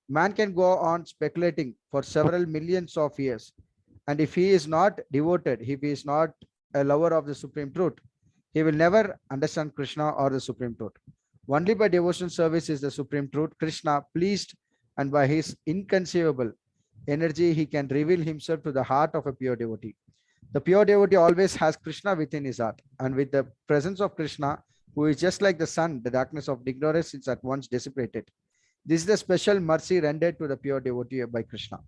Man can go on speculating for several millions of years, and if he is not devoted, if he is not a lover of the supreme truth, he will never understand Krishna or the supreme truth. Only by devotion service is the supreme truth Krishna pleased, and by his inconceivable energy he can reveal himself to the heart of a pure devotee. The pure devotee always has Krishna within his heart, and with the presence of Krishna, who is just like the sun, the darkness of ignorance is at once dissipated. This is the special mercy rendered to the pure devotee by Krishna.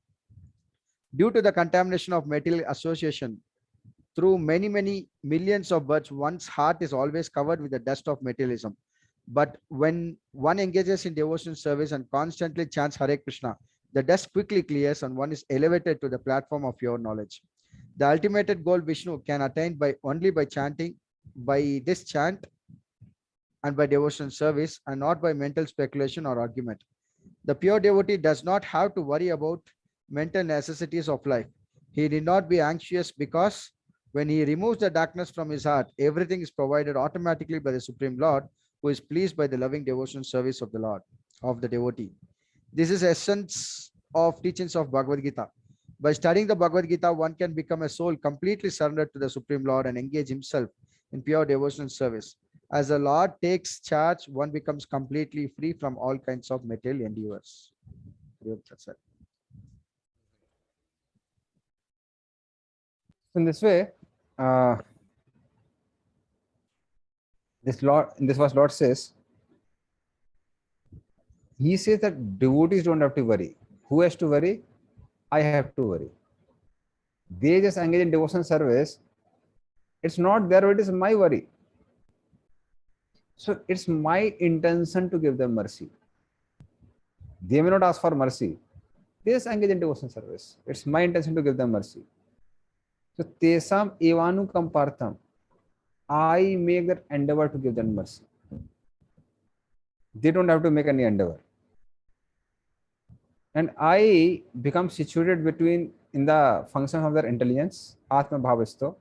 Due to the contamination of material association, through many, many millions of births, one's heart is always covered with the dust of materialism. But when one engages in devotion service and constantly chants Hare Krishna, the dust quickly clears and one is elevated to the platform of pure knowledge. The ultimate goal Vishnu can attain only by chanting, by this chant and by devotion service, and not by mental speculation or argument. The pure devotee does not have to worry about mental necessities of life. He need not be anxious because when he removes the darkness from his heart, everything is provided automatically by the Supreme Lord, who is pleased by the loving devotion service of the Lord, of the devotee. This is the essence of teachings of Bhagavad-Gita. By studying the Bhagavad-Gita, one can become a soul completely surrendered to the Supreme Lord and engage himself in pure devotional service. As the Lord takes charge, one becomes completely free from all kinds of material endeavors. In this way, this verse Lord says, he says that devotees don't have to worry. Who has to worry? I have to worry. They just engage in devotion service. It's not their worry, it is my worry. So it's my intention to give them mercy. They may not ask for mercy. They just engage in devotion service. It's my intention to give them mercy. So tesam evanu kampartham. I make that endeavor to give them mercy. They don't have to make any endeavor. And I become situated between in the function of their intelligence, Atma Bhavasto,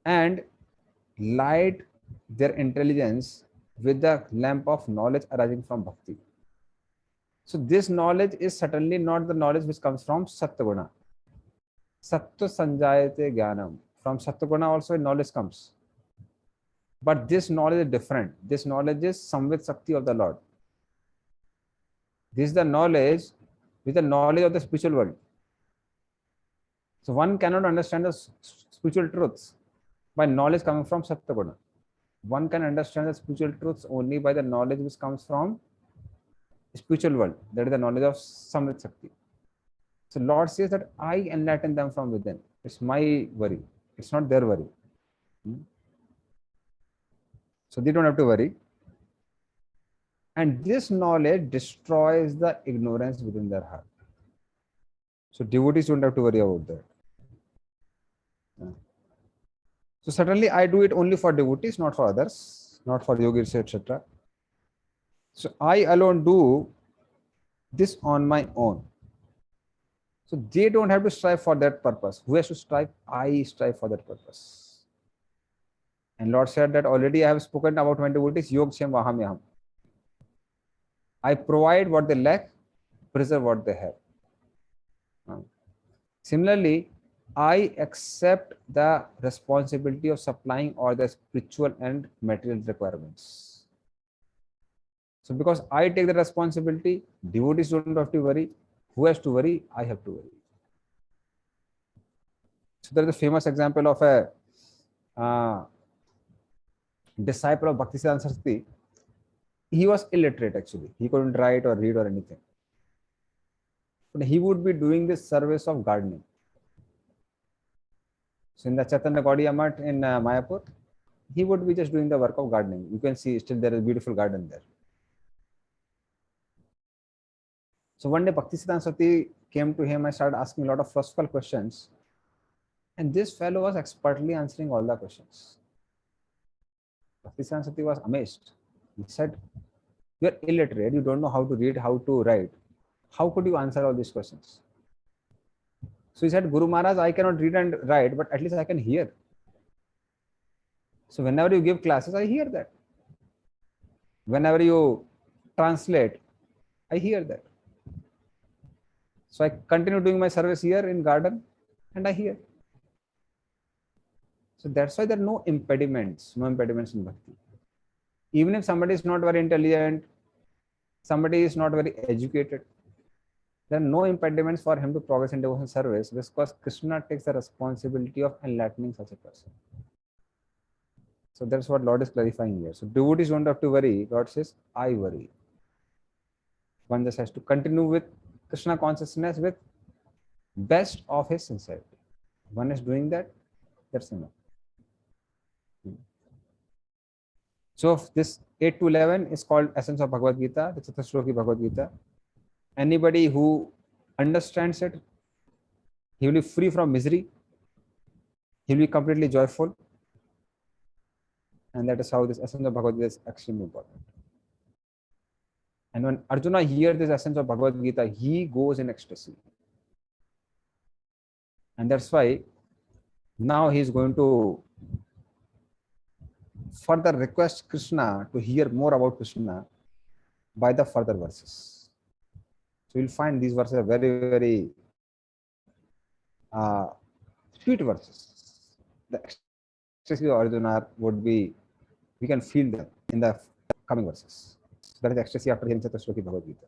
and light their intelligence with the lamp of knowledge arising from bhakti. So this knowledge is certainly not the knowledge which comes from Sattva-guna. Sattva sanjayate jnanam. From Sattva-guna also knowledge comes. But this knowledge is different. This knowledge is samvit sakti of the Lord. This is the knowledge with the knowledge of the spiritual world. So one cannot understand the spiritual truths by knowledge coming from Sattva-guna. One can understand the spiritual truths only by the knowledge which comes from spiritual world. That is the knowledge of samvit sakti. So Lord says that I enlighten them from within. It's my worry. It's not their worry. So they don't have to worry. And this knowledge destroys the ignorance within their heart. So devotees don't have to worry about that. So certainly I do it only for devotees, not for others, not for yogis, etc. So I alone do this on my own. So they don't have to strive for that purpose. Who has to strive? I strive for that purpose. And Lord said that already I have spoken about my devotees, Yog Shem Vahamyaham. I provide what they lack, preserve what they have. Similarly, I accept the responsibility of supplying all the spiritual and material requirements. So because I take the responsibility, devotees don't have to worry. Who has to worry? I have to worry. So there is a famous example of a disciple of Bhaktisiddhanta Saraswati. He was illiterate actually. He couldn't write or read or anything. But he would be doing this service of gardening. So in the Chaitanya Gaudiya Math in Mayapur, he would be just doing the work of gardening. You can see still there is a beautiful garden there. So one day Bhaktisiddhanta Saraswati came to him and started asking a lot of philosophical questions. And this fellow was expertly answering all the questions. Bhaktisiddhanta Saraswati was amazed. He said, "You are illiterate, you don't know how to read, how to write. How could you answer all these questions?" So he said, "Guru Maharaj, I cannot read and write, but at least I can hear. So whenever you give classes, I hear that. Whenever you translate, I hear that. So I continue doing my service here in garden and I hear." So that's why there are no impediments in bhakti. Even if somebody is not very intelligent, somebody is not very educated, there are no impediments for him to progress in devotion service because Krishna takes the responsibility of enlightening such a person. So that's what Lord is clarifying here. So devotees don't have to worry. Lord says, I worry. One just has to continue with Krishna consciousness with best of his sincerity. One is doing that, that's enough. So this 8 to 11 is called Essence of Bhagavad-Gita, the Chathur Shloki Bhagavad-Gita. Anybody who understands it, he will be free from misery. He will be completely joyful. And that is how this essence of Bhagavad-Gita is extremely important. And when Arjuna hears this essence of Bhagavad-Gita, he goes in ecstasy. And that's why now he is going to further request Krishna to hear more about Krishna by the further verses. So you'll find these verses are very, very sweet verses. The ecstasy of Arjuna would be, we can feel them in the coming verses. So that is the ecstasy after hearing Chathur Shloki Bhagavad-Gita.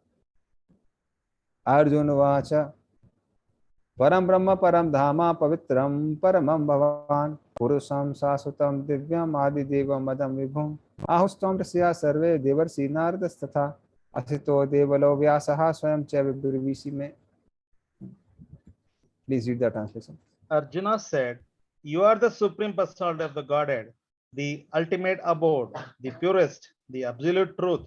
Arjuna Vacha Param Brahma Param Dhama Pavitram Paramam Bhavan Purusham Sasutam Divyam Adi Devam Madam Vibhum Ahustam Rasya Sarve Devarsi Nardas Tatha Asito Devalo Vyasaha Swayam Cha Vibhurvisi. Please read the translation. Arjuna said, "You are the supreme personality of the Godhead, the ultimate abode, the purest, the absolute truth.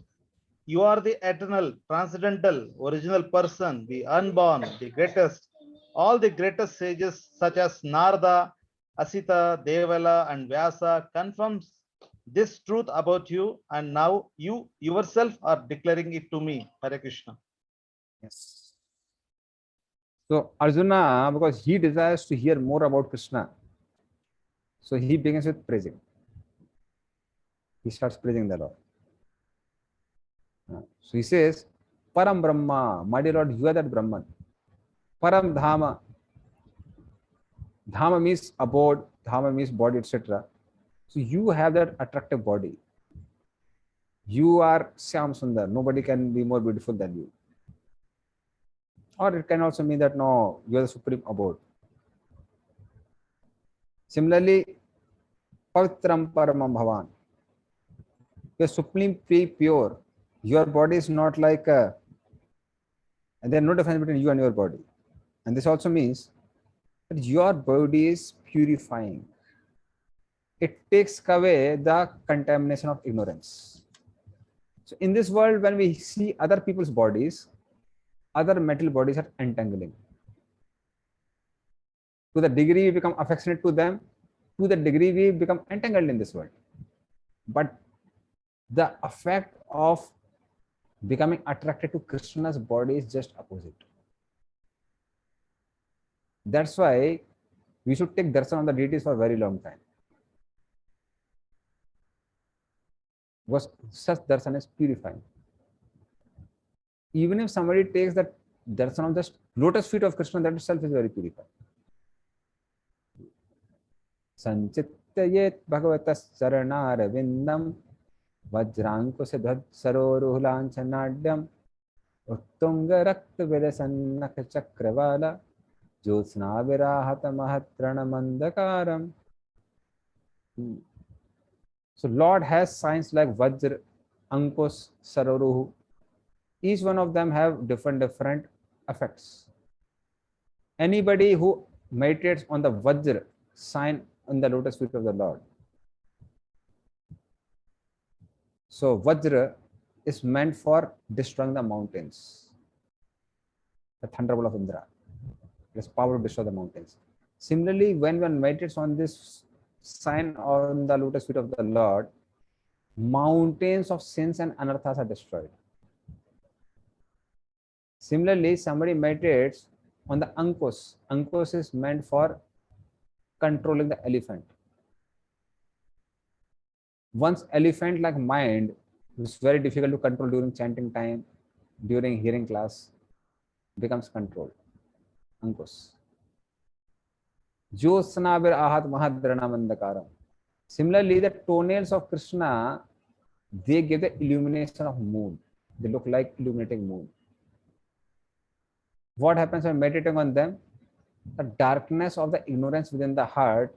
You are the eternal, transcendental, original person, the unborn, the greatest. All the greatest sages such as Narada, Asita, Devala, and Vyasa confirms this truth about you, and now you yourself are declaring it to me. Hare Krishna. Yes. So Arjuna, because he desires to hear more about Krishna, so he begins with praising. He starts praising the Lord. So he says, Param Brahma, my dear Lord, you are that Brahman. Param Dhama. Dhama means abode, Dhama means body, etc. So you have that attractive body. You are Syam Sundar. Nobody can be more beautiful than you. Or it can also mean that no, you are the supreme abode. Similarly, Pavitram Paramam Bhavan. You are supremely pure. Your body is not like and there is no difference between you and your body. And this also means that your body is purifying. It takes away the contamination of ignorance. So in this world, when we see other people's bodies, other metal bodies are entangling. To the degree we become affectionate to them, to the degree we become entangled in this world. But the effect of becoming attracted to Krishna's body is just opposite. That's why we should take darshan on the deities for a very long time. Because such darshan is purifying. Even if somebody takes that darshan of just lotus feet of Krishna, that itself is very purifying. Sanchittayet bhagavatas charanarvindam vajrankusha dhad saroruhulanchanadhyam uttunga rakta vilasannaka chakravala jyotsna virahata mahatrana mandakaram. So Lord has signs like Vajra, Ankush, Saroruhu. Each one of them have different effects. Anybody who meditates on the Vajra sign on the lotus feet of the Lord. So Vajra is meant for destroying the mountains. The thunderbolt of Indra. It has power to destroy the mountains. Similarly, when one meditates on this sign on the lotus feet of the Lord, mountains of sins and anarthas are destroyed. Similarly, somebody meditates on the Ankush. Ankush is meant for controlling the elephant. One's elephant-like mind is very difficult to control during chanting time, during hearing class, becomes controlled. Ankush. Jyotsnabir ahat mahadrana mandakaram. Similarly, the toenails of Krishna, they give the illumination of moon. They look like illuminating moon. What happens when meditating on them? The darkness of the ignorance within the heart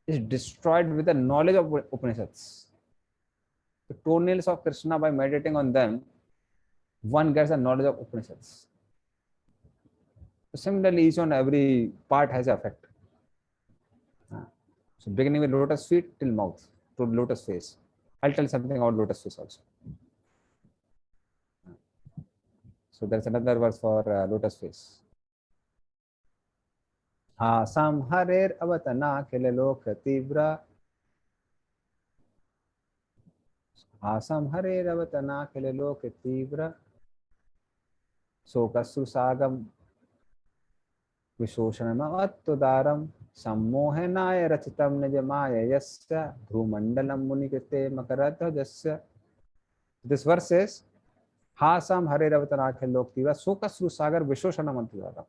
is destroyed with the knowledge of Upanishads. The toenails of Krishna, by meditating on them, one gets the knowledge of Upanishads. So similarly, each and every part has an effect. So beginning with lotus feet till mouth, to lotus face. I'll tell something about lotus face also. So there's another verse for lotus face. Hasam harer avatana kelelok tibra. Hasam harer avatana kelelok tibra. Sokasu sagam vishoshanam attudaram. Sammohanaya rachitam nijamaya yasya dhrumandalam munikite makaratha jasya. This verse says, Hasam Hare Ravatanakhya Loktiva Sokasru Sagar Vishoshanam Antidara.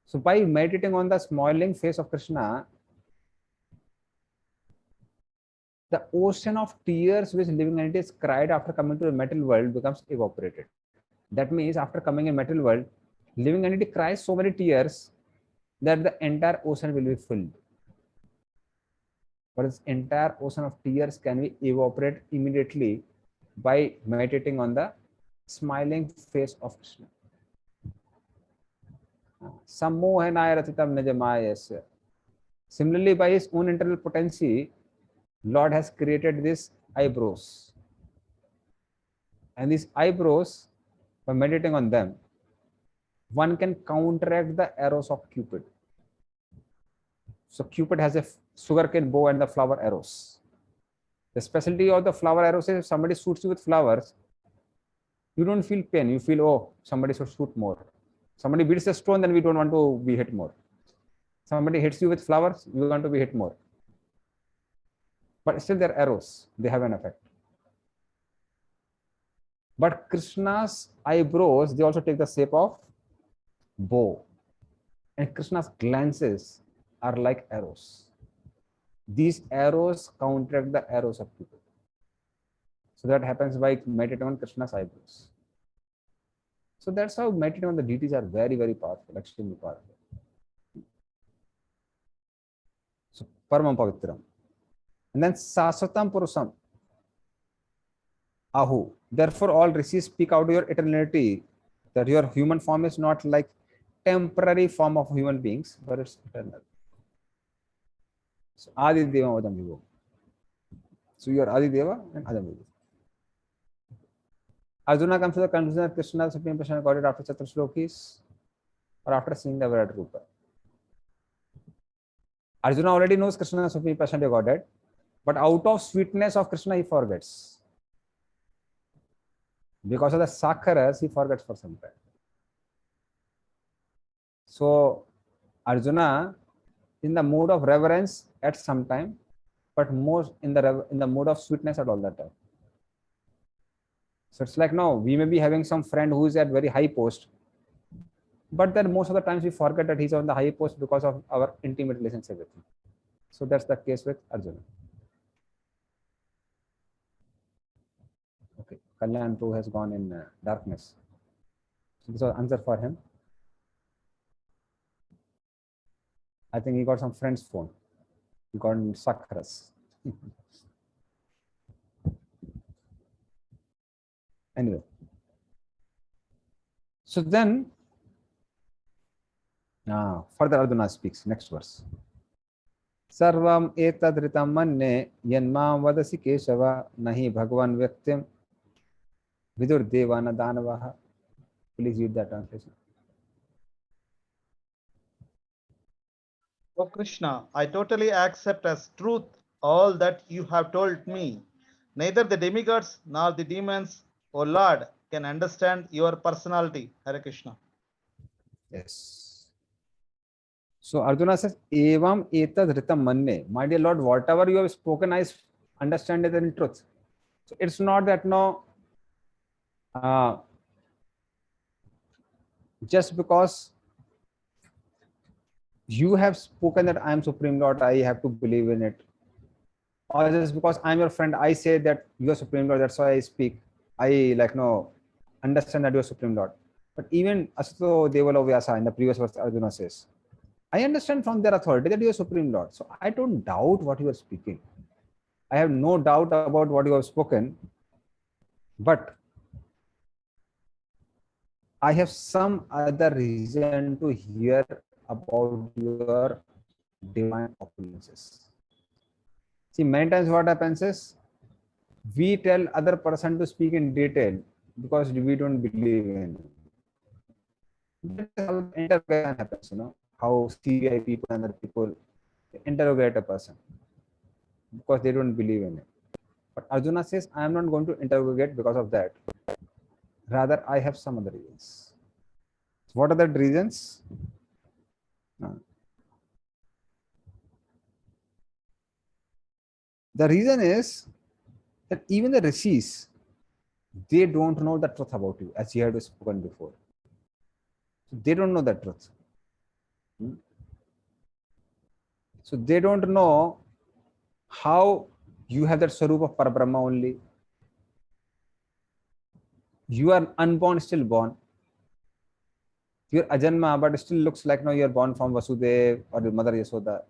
So by meditating on the smiling face of Krishna, the ocean of tears which living entities cried after coming to the material world becomes evaporated. That means after coming in material world, living entity cries so many tears that the entire ocean will be filled. But this entire ocean of tears can be evaporated immediately by meditating on the smiling face of Krishna. Sammohanaya ratitam nijamayasya. Similarly, by his own internal potency, Lord has created these eyebrows. And these eyebrows, by meditating on them, one can counteract the arrows of Cupid. So Cupid has a sugarcane bow and the flower arrows. The specialty of the flower arrows is if somebody shoots you with flowers, you don't feel pain. You feel, oh, somebody should shoot more. Somebody beats a stone, then we don't want to be hit more. Somebody hits you with flowers, you want to be hit more. But still they're arrows. They have an effect. But Krishna's eyebrows, they also take the shape of bow. And Krishna's glances are like arrows. These arrows counteract the arrows of people. So that happens by meditating on Krishna's eyebrows. So that's how meditating on the deities are very, very powerful, extremely powerful. So Paramam Pavitram. And then Saswatam Purusam. Ahu. Therefore, all rishis speak out your eternality, that your human form is not like temporary form of human beings, but it's eternal. So Adi Deva Adam Vivo. So you are Adi Deva and Adam Vivo. Arjuna comes to the conclusion that Krishna, the Supreme Personality of Godhead, after Chathur slokis or after seeing the Virat Rupa. Arjuna already knows Krishna, the Supreme Personality of Godhead, but out of sweetness of Krishna, he forgets. Because of the sakharas, he forgets for some time. So Arjuna, in the mood of reverence at some time, but most in the mood of sweetness at all that time. So it's like, no, we may be having some friend who is at very high post, but then most of the times we forget that he's on the high post because of our intimate relationship with him. So that's the case with Arjuna. Okay, Kalyan too has gone in darkness. So this was answer for him. I think he got some friend's phone. He got in sakharas. Anyway. So then, further Arjuna speaks, next verse. Sarvam etadritam manne yanmam vadasi keshava nahi bhagwan vyaktim vidur devana danavaha. Please read that translation. O Krishna, I totally accept as truth all that you have told me. Neither the demigods nor the demons, O Lord, can understand your personality. Hare Krishna. Yes. So Arjuna says, Evam etad ritam manne. My dear Lord, whatever you have spoken, I understand it in truth. So it's not that no, just because you have spoken that I am Supreme Lord, I have to believe in it. Or just because I'm your friend, I say that you are Supreme Lord, that's why I speak. I understand that you are Supreme Lord. But even Asato Devalo Vyasa in the previous verse, Arjuna says, I understand from their authority that you are Supreme Lord. So I don't doubt what you are speaking. I have no doubt about what you have spoken. But I have some other reason to hear about your divine opulences. See, many times what happens is, we tell other person to speak in detail because we don't believe in it. That's how interrogation happens, how CBI people and other people interrogate a person because they don't believe in it. But Arjuna says, I am not going to interrogate because of that. Rather, I have some other reasons. So what are the reasons? The reason is that even the rishis, they don't know the truth about you, as you had spoken before. So they don't know the truth. So they don't know how you have that Swarup of Parabrahma only. You are unborn, still born. You're Ajanma, but it still looks like you're born from Vasudev or your mother Yasoda,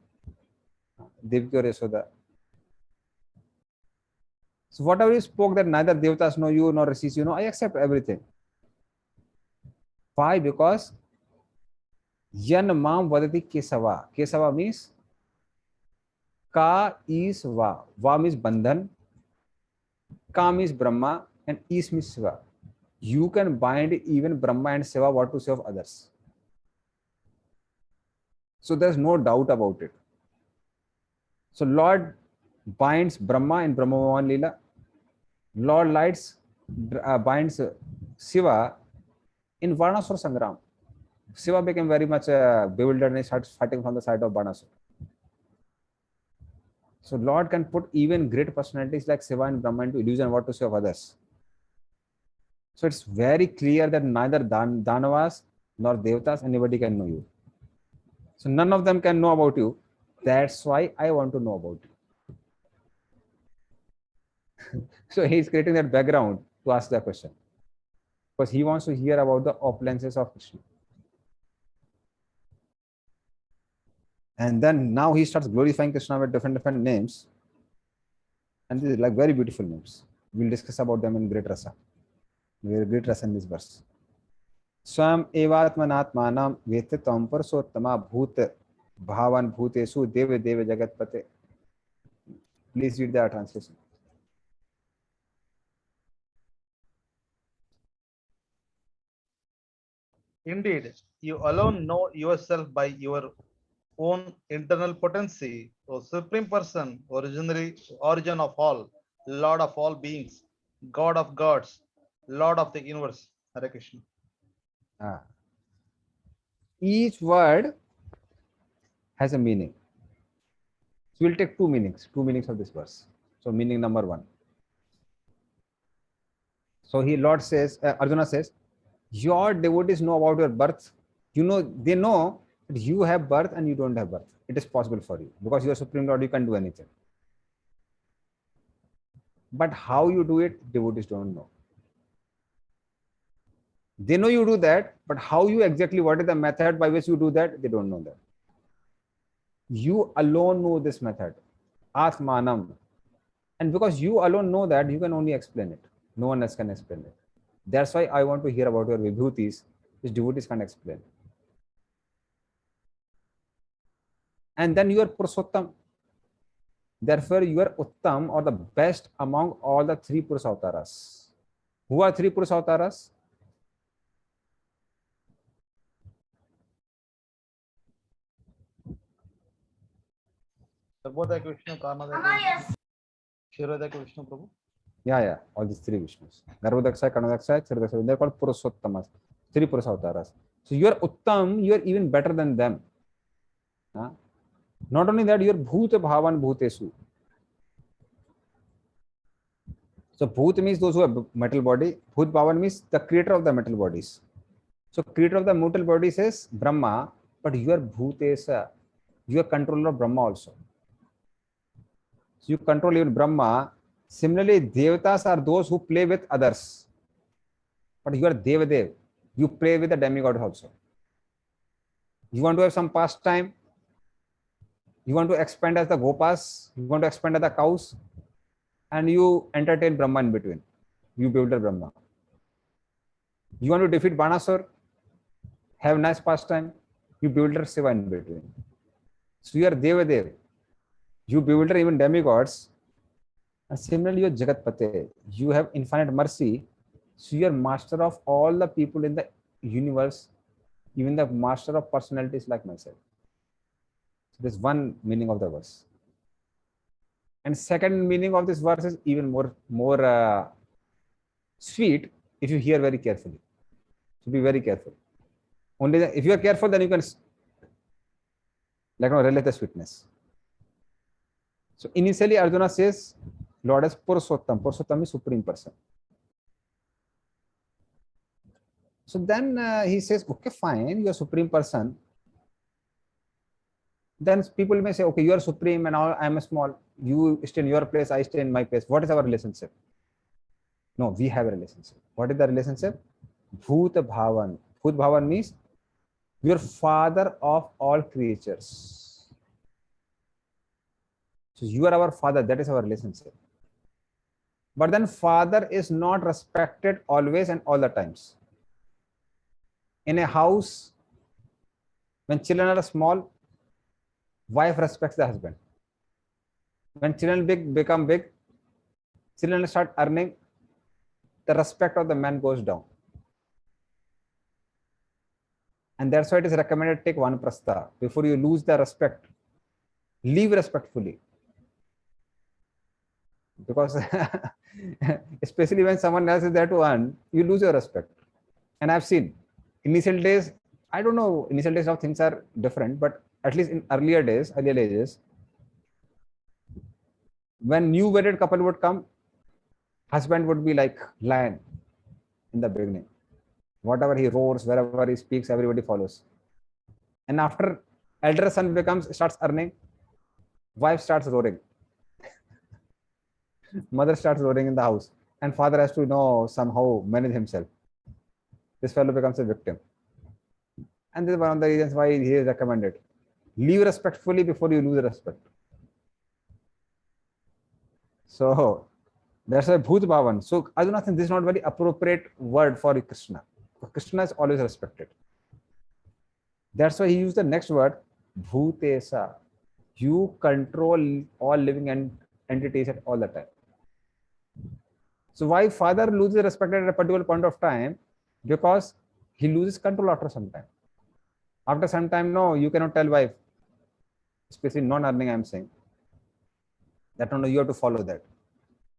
Devaki or Yasoda. So whatever you spoke that neither Devatas know you nor Rishis you know, I accept everything. Why? Because Yan Mam Vadati Kesava. Kesava means Ka is Va. Va means Bandhan. Ka means Brahma. and East means Shiva. You can bind even Brahma and Shiva what to say of others. So there's no doubt about it. So Lord binds Brahma in Brahma Bhavan Leela. Lord lights binds Shiva in Varnasura Sangram. Shiva became very much bewildered and he starts fighting from the side of Varnasura. So Lord can put even great personalities like Shiva and Brahma into illusion what to say of others. So it's very clear that neither Danavas nor Devatas, anybody can know you. So none of them can know about you. That's why I want to know about you. So he's creating that background to ask the question. Because he wants to hear about the opulences of Krishna. And then now he starts glorifying Krishna with different names. And these are like very beautiful names. We'll discuss about them in great rasa. Great rasa in this verse. Swam evatmanatmanam vetyatam parsottama bhut bhavan bhutesu deva deva jagatpate. Please read the translation. Indeed, you alone know yourself by your own internal potency, O Supreme Person, origin of all, Lord of all beings, God of gods, Lord of the universe. Hare Krishna. Each word has a meaning. So we'll take two meanings of this verse. So meaning number one. So Lord says, Arjuna says, your devotees know about your birth. They know that you have birth and you don't have birth. It is possible for you because you are Supreme Lord, you can do anything. But how you do it, devotees don't know. They know you do that, but how you exactly, what is the method by which you do that, they don't know that. You alone know this method, Atmanam. And because you alone know that, you can only explain it. No one else can explain it. That's why I want to hear about your vibhutis, which devotees can't explain. And then you are Purushottam. Therefore, you are Uttam, or the best among all the three Purusha Avtaras. Who are three Purusha Avtaras? Sarvodaya Krishna, Karnadaya Krishna, Kshirodaya Krishna, Prabhu. Yeah, all these three Vishnus. Garbhodakshay, Karnadakshay, Kshirodakshay, they're called Purushottamas, three Purusha Avtaras. So you are Uttam, you are even better than them. Not only that, you are Bhuta Bhavan Bhutesu. So Bhut means those who have metal body. Bhut Bhavan means the creator of the metal bodies. So creator of the metal bodies is Brahma, but you are Bhutesa. You are controller of Brahma also. So you control even Brahma. Similarly, Devatas are those who play with others. But you are Devadev. You play with the demigods also. You want to have some pastime. You want to expand as the Gopas. You want to expand as the cows. And you entertain Brahma in between. You bewilder Brahma. You want to defeat Banasur. Have nice pastime. You bewilder Shiva in between. So you are Devadev. You bewilder even demigods. And similarly, you are Jagatpate. You have infinite mercy. So you are master of all the people in the universe, even the master of personalities like myself. So this is one meaning of the verse. And second meaning of this verse is even more sweet if you hear very carefully. So be very careful. Only if you are careful, then you can relate the sweetness. So initially, Arjuna says, Lord is Purushottam. Purushottam is Supreme Person. So then he says, okay, fine, you are Supreme Person. Then people may say, okay, you are Supreme and I am small. You stay in your place, I stay in my place. What is our relationship? No, we have a relationship. What is the relationship? Bhuta Bhavan. Bhut Bhavan means you are father of all creatures. So you are our father. That is our relationship. But then father is not respected always and all the times. In a house, when children are small, wife respects the husband. When children become big, children start earning, the respect of the man goes down. And that's why it is recommended to take vanaprastha. Before you lose the respect, live respectfully. Because especially when someone else is there to earn, you lose your respect. And I've seen initial days, I don't know, initial days how things are different, but at least in earlier ages, when new wedded couple would come, husband would be like lion in the beginning. Whatever he roars, wherever he speaks, everybody follows. And after elder son starts earning, wife starts roaring. Mother starts roaring in the house, and father has to somehow manage himself. This fellow becomes a victim. And this is one of the reasons why he is recommended. Live respectfully before you lose respect. So that's why Bhut Bhavan. So I do not think this is not very appropriate word for Krishna. Krishna is always respected. That's why he used the next word, Bhutesa. You control all living entities at all the time. So why father loses respect at a particular point of time? Because he loses control after some time. After some time, no, you cannot tell wife, especially non-earning, I'm saying, that no, you have to follow that.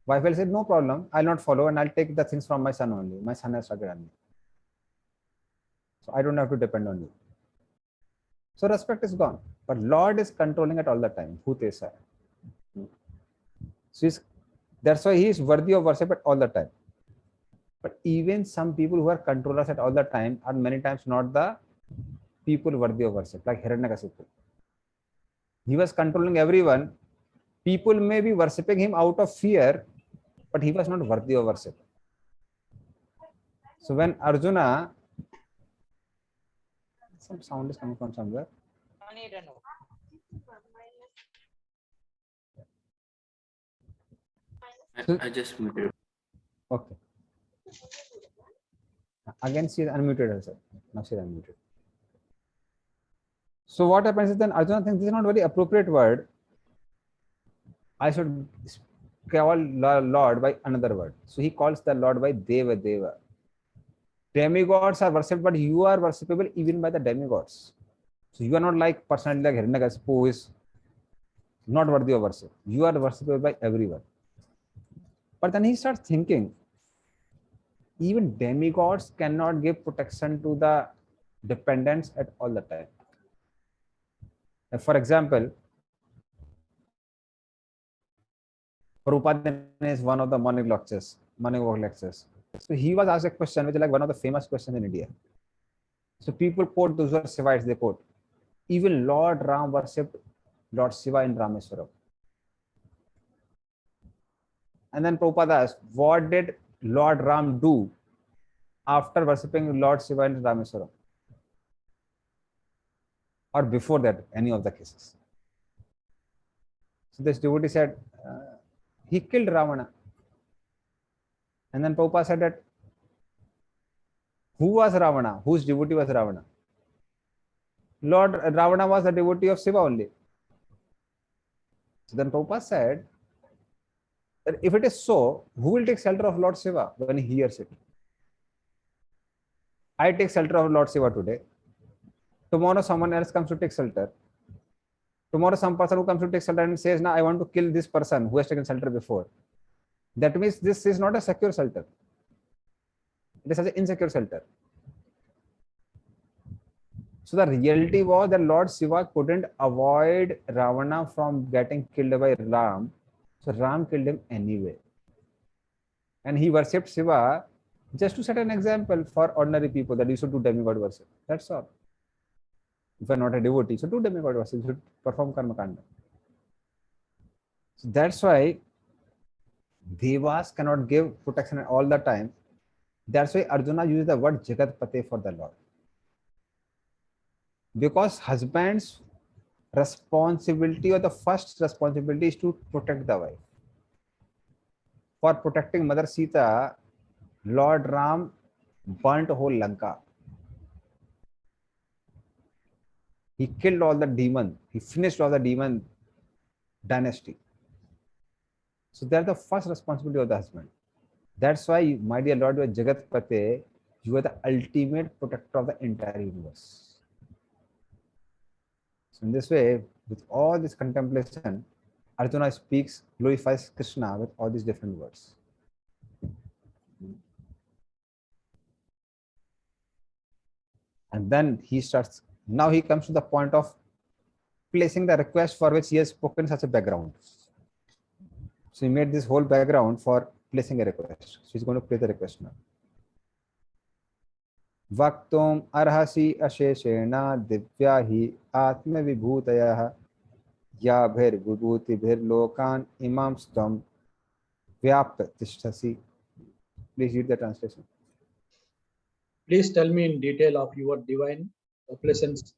Wife will say, no problem, I'll not follow and I'll take the things from my son only. My son has started earning. So I don't have to depend on you. So respect is gone. But Lord is controlling it all the time. Bhutesa. So that's why he is worthy of worship at all the time. But even some people who are controllers at all the time are many times not the people worthy of worship, like Hiranyakasipu. He was controlling everyone. People may be worshipping him out of fear, but he was not worthy of worship. So when Arjuna, some sound is coming from somewhere. I just muted. Okay. Again, she is unmuted also. Now she is unmuted. So what happens is then Arjuna thinks this is not very appropriate word. I should call Lord by another word. So he calls the Lord by Deva Deva. Demigods are worshipped, but you are worshipable even by the demigods. So you are not like personally like Hiranyakasipu who is not worthy of worship. You are worshipable by everyone. But then he starts thinking, even demigods cannot give protection to the dependents at all the time. For example, Prabhupada is one of the morning walk lectures. So he was asked a question which is like one of the famous questions in India. So people quote those who are Shivites, they quote, even Lord Ram worshipped Lord Shiva in Rameswaram. And then Prabhupada asked, what did Lord Ram do after worshipping Lord Shiva in Rameswaram? Or before that, any of the cases. So this devotee said, he killed Ravana. And then Prabhupada said that, who was Ravana? Whose devotee was Ravana? Lord Ravana was the devotee of Shiva only. So then Prabhupada said, that if it is so, who will take shelter of Lord Shiva when he hears it? I take shelter of Lord Shiva today. Tomorrow someone else comes to take shelter. Tomorrow some person who comes to take shelter and says, now I want to kill this person who has taken shelter before. That means this is not a secure shelter. It is an insecure shelter. So the reality was that Lord Shiva couldn't avoid Ravana from getting killed by Ram. So Ram killed him anyway. And he worshipped Shiva just to set an example for ordinary people that you should do demigod worship. That's all. If you are not a devotee, so do demigod worship, you should perform karma kanda. So that's why Devas cannot give protection all the time. That's why Arjuna uses the word Jagatpate for the Lord. Because husband's responsibility or the first responsibility is to protect the wife. For protecting Mother Sita, Lord Ram burnt whole Lanka. He killed all the demons. He finished all the demon dynasty. So that's the first responsibility of the husband. That's why, my dear Lord, you are Jagat Pate, you are the ultimate protector of the entire universe. So in this way, with all this contemplation, Arjuna speaks, glorifies Krishna with all these different words. And then he starts, now he comes to the point of placing the request for which he has spoken such a background. So he made this whole background for placing a request. So he's going to play the request now. Vaktum arhasi asheshena divyahi atma vibhutayah ya bhir vibhuti bhir lokan imam stam vyapta tishtasi. Please read the translation. Please tell me in detail of your divine opulations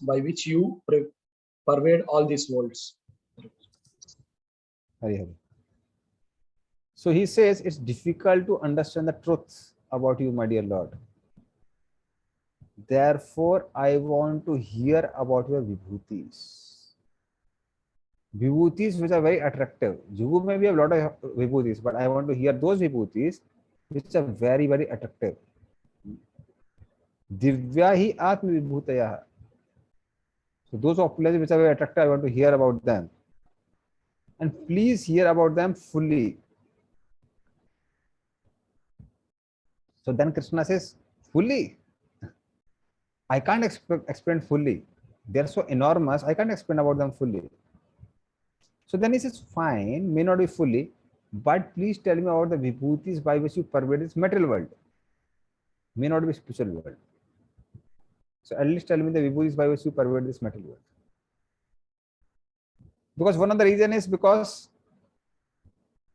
by which you pervade all these worlds. Hari Hari. So he says it's difficult to understand the truths about you, my dear Lord. Therefore, I want to hear about your vibhutis. Vibhutis which are very attractive. You may have a lot of vibhutis, but I want to hear those vibhutis which are very, very attractive. Divya hi atma vibhutaya. So those opulences which are very attractive, I want to hear about them. And please hear about them fully. So then Krishna says, fully? I can't explain fully. They're so enormous, I can't explain about them fully. So then he says, fine, may not be fully, but please tell me about the vibhutis by which you pervade this material world. May not be spiritual world. So at least tell me the vibhutis by which you pervade this material world. Because one of the reasons is because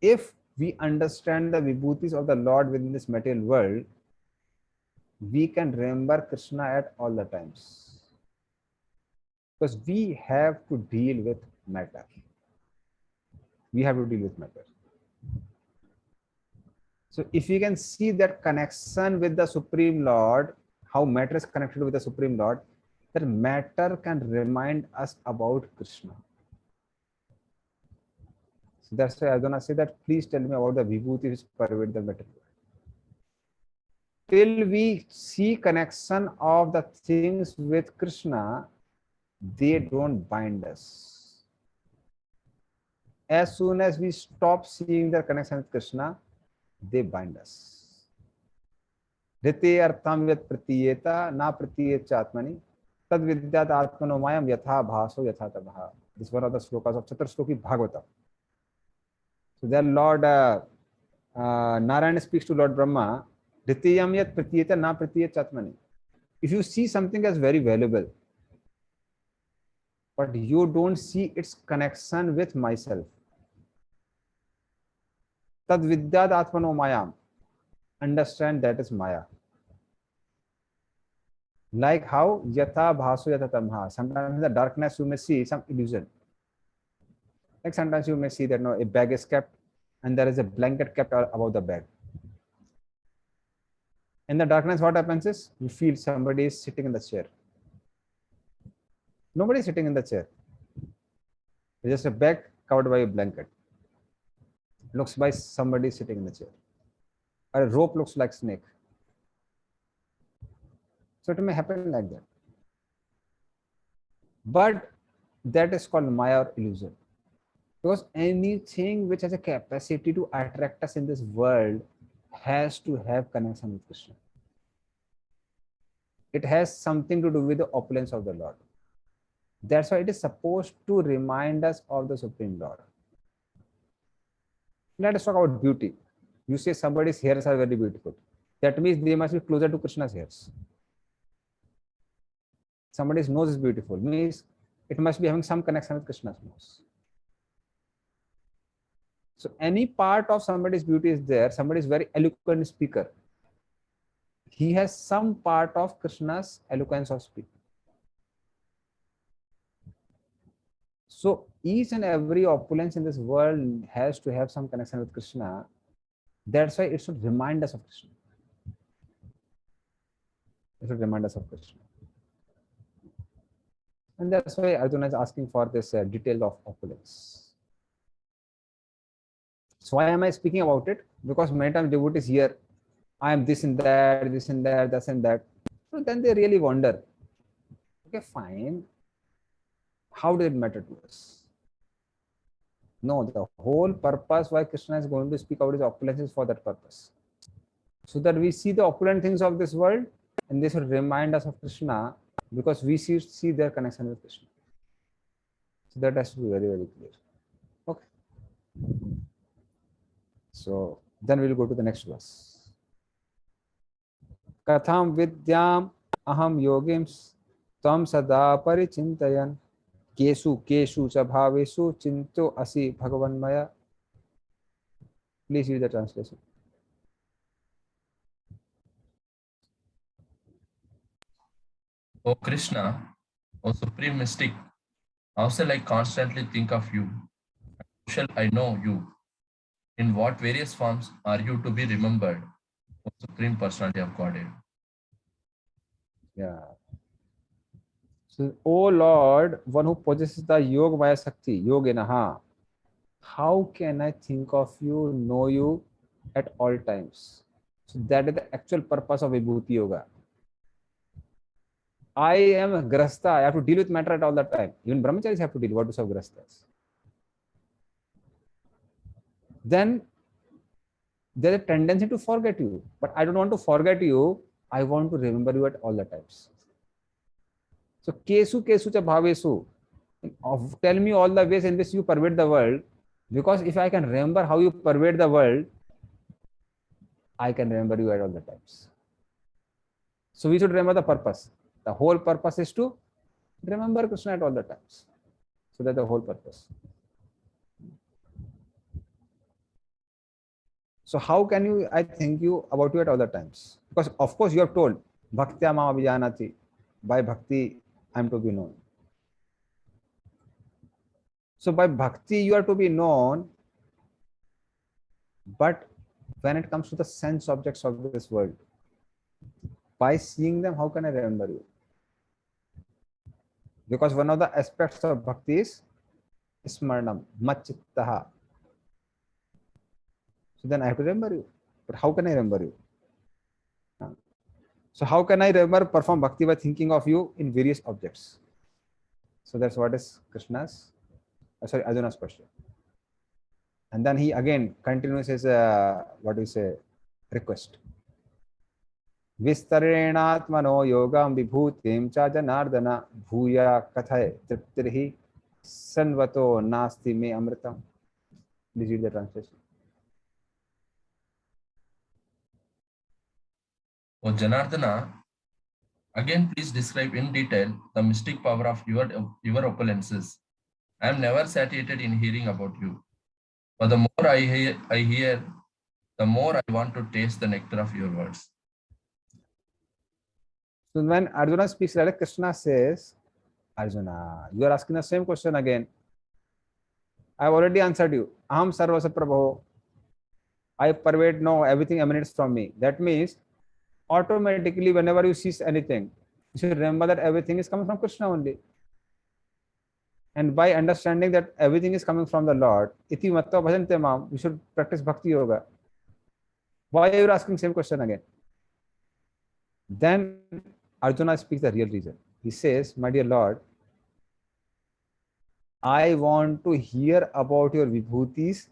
if we understand the vibhutis of the Lord within this material world, we can remember Krishna at all the times. Because we have to deal with matter. We have to deal with matter. So if we can see that connection with the Supreme Lord, how matter is connected with the Supreme Lord, that matter can remind us about Krishna. So that's why Arjuna said that please tell me about the vibhuti which pervade the material world. Till we see connection of the things with Krishna, they don't bind us. As soon as we stop seeing their connection with Krishna, they bind us. Rite artham yat pratiyeta na pratiyet chatmani tad vidyat atmano mayam yatha bhaso yatha tabha. This is one of the slokas of Chathur Sloki Bhagavatam. So there Lord Narayana speaks to Lord Brahma, Ritiyam yat pratiyeta na pratiyet chatmani. If you see something as very valuable, but you don't see its connection with myself, tad vidyat atmano mayam. Understand that is Maya. Like how yatha bhaso yatha tamha. Sometimes in the darkness you may see some illusion. Like sometimes you may see that a bag is kept and there is a blanket kept above the bag. In the darkness, what happens is you feel somebody is sitting in the chair. Nobody is sitting in the chair. It's just a bag covered by a blanket. Looks like somebody is sitting in the chair. Or a rope looks like snake. So it may happen like that. But that is called Maya or illusion. Because anything which has a capacity to attract us in this world has to have connection with Krishna. It has something to do with the opulence of the Lord. That's why it is supposed to remind us of the Supreme Lord. Let us talk about beauty. You say somebody's hairs are very beautiful. That means they must be closer to Krishna's hairs. Somebody's nose is beautiful. Means it must be having some connection with Krishna's nose. So any part of somebody's beauty is there. Somebody is very eloquent speaker. He has some part of Krishna's eloquence of speaking. So each and every opulence in this world has to have some connection with Krishna. That's why it should remind us of Krishna. It should remind us of Krishna. And that's why Arjuna is asking for this detail of opulence. So why am I speaking about it? Because many times devotees hear, I am this and that, this and that, this and that. So then they really wonder, okay, fine. How did it matter to us? No, the whole purpose why Krishna is going to speak about his opulence is for that purpose. So that we see the opulent things of this world and they should remind us of Krishna because we see their connection with Krishna. So that has to be very, very clear. Okay. So then we'll go to the next verse. Katham vidyam aham yogims tam sada parichintayan keshu cha bhavesu chinto asi bhagavanmaya. Please read the translation. O Krishna, O Supreme Mystic, how shall I constantly think of you? How shall I know you? In what various forms are you to be remembered, O Supreme Personality of Godhead? Yeah. So, O Lord, one who possesses the Yoga Maya Shakti, Yoginaha, how can I think of you, know you at all times? So that is the actual purpose of Vibhuti Yoga. I am a grasta, I have to deal with matter at all the time. Even brahmacharis have to deal with what to serve grastas. Then there is a tendency to forget you. But I don't want to forget you, I want to remember you at all the times. So kesu cha bhavesu. Tell me all the ways in which you pervade the world, because if I can remember how you pervade the world, I can remember you at all the times. So we should remember the purpose. The whole purpose is to remember Krishna at all the times. So that's the whole purpose. So how can I think about you at all the times? Because of course you have told, Bhaktya mama vijanati, by bhakti I am to be known. So by bhakti you are to be known, but when it comes to the sense objects of this world, by seeing them, how can I remember you? Because one of the aspects of bhakti is smaranam, machittaha. So then I have to remember you. But how can I remember you? So how can I perform bhakti by thinking of you in various objects? So that's what is Arjuna's question. And then he again continues his request. Vistarenatmano yogam vibhutim cha janardana bhuya kathai triptirhi sanvato nasti me amritam. Please read the translation. O Janardana, again please describe in detail the mystic power of your opulences. I am never satiated in hearing about you. But the more I hear, the more I want to taste the nectar of your words. So when Arjuna speaks, Krishna says, Arjuna, you are asking the same question again. I have already answered you. Aham sarvasa prabho. I pervade, no, everything emanates from me. That means automatically whenever you see anything, you should remember that everything is coming from Krishna only. And by understanding that everything is coming from the Lord, iti mattva bhajante mam, you should practice bhakti yoga. Why are you asking same question again? Then Arjuna speaks the real reason. He says, my dear Lord, I want to hear about your vibhutis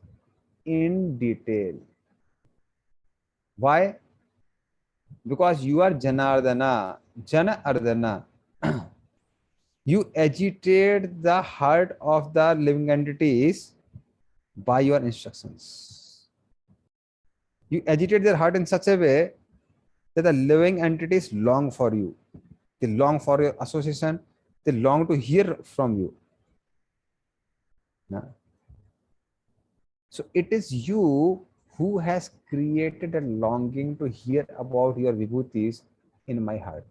in detail. Why? Because you are Janardana, Janardana. You agitate the heart of the living entities by your instructions. You agitate their heart in such a way that the living entities long for you. They long for your association. They long to hear from you. So it is you who has created a longing to hear about your vibhutis in my heart.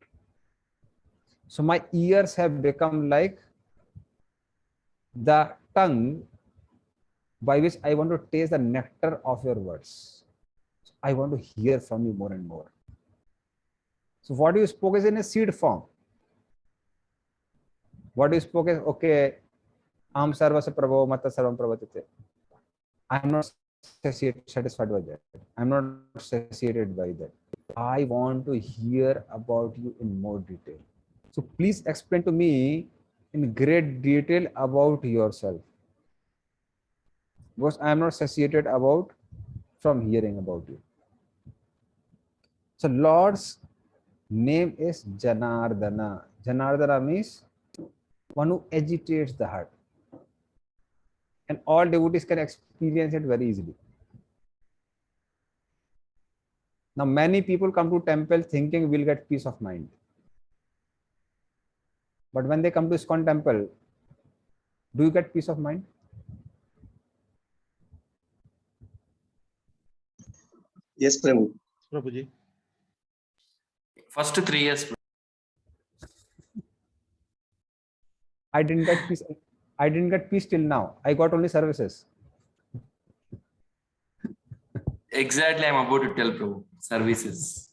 So my ears have become like the tongue by which I want to taste the nectar of your words. So I want to hear from you more and more. So what you spoke is in a seed form. What you spoke is, okay, Am sarvasa prabho matta sarvam pravatite. I am not satisfied by that. I'm not satiated by that. I want to hear about you in more detail. So please explain to me in great detail about yourself. Because I am not satiated about from hearing about you. So Lord's name is Janardana. Janardana means one who agitates the heart. And all devotees can experience it very easily. Now many people come to temple thinking we'll get peace of mind. But when they come to ISKCON temple, do you get peace of mind? Yes, Prabhu. Prabhuji. First 3 years. I didn't get peace. I didn't get peace till now. I got only services. Exactly, I'm about to tell Prabhu. Services.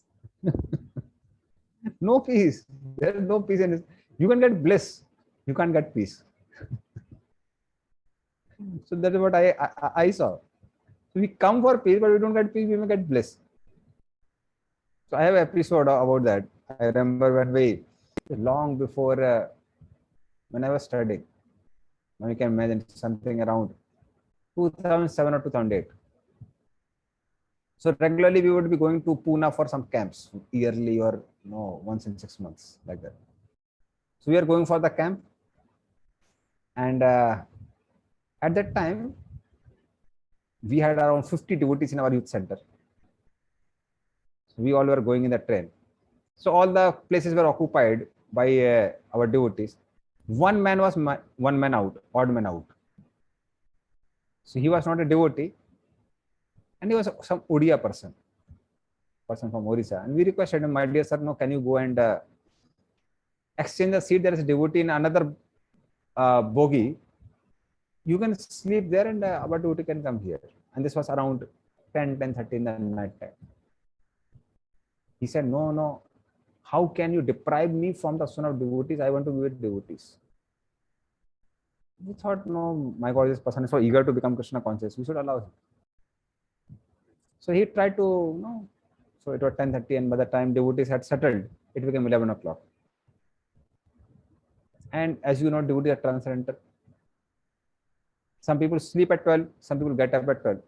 No peace. There is no peace in it. You can get bliss. You can't get peace. So that is what I saw. So we come for peace, but we don't get peace. We may get bliss. So I have an episode about that. I remember long before when I was studying. Now you can imagine something around 2007 or 2008. So regularly we would be going to Pune for some camps, yearly or once in 6 months, like that. So we are going for the camp, and at that time we had around 50 devotees in our youth center. So we all were going in the train. So all the places were occupied by our devotees. One man was one man out, odd man out. So he was not a devotee, and he was some Odia person from Orissa. And we requested him, my dear sir, no, can you go and exchange the seat? There is a devotee in another bogie. You can sleep there, and our devotee can come here. And this was around 10:30 in the night time. He said, no, how can you deprive me from the son of devotees? I want to be with devotees. We thought, no, my God, this person is so eager to become Krishna conscious. We should allow him. So he tried to, so it was 10:30, and by the time devotees had settled, it became 11 o'clock. And as you know, devotees are transcendental. Some people sleep at 12, some people get up at 12.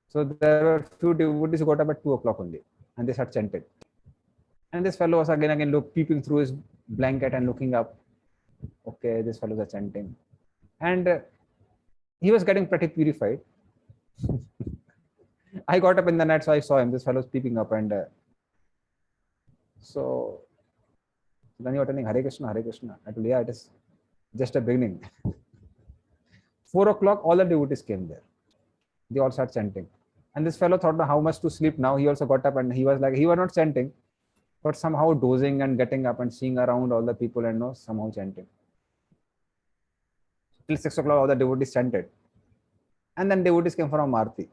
So there were few devotees who got up at 2 o'clock only, and they started chanting. And this fellow was again peeping through his blanket and looking up. Okay, this fellows are chanting. And he was getting pretty purified. I got up in the night, so I saw him. This fellow was peeping up, and so then he was telling Hare Krishna, Hare Krishna. I told, yeah, it is just a beginning. 4 o'clock, all the devotees came there. They all started chanting. And this fellow thought, how much to sleep now? He also got up, and he was not chanting, but somehow dozing and getting up and seeing around all the people and somehow chanting. Till 6 o'clock, all the devotees chanted. And then devotees came from Aarti.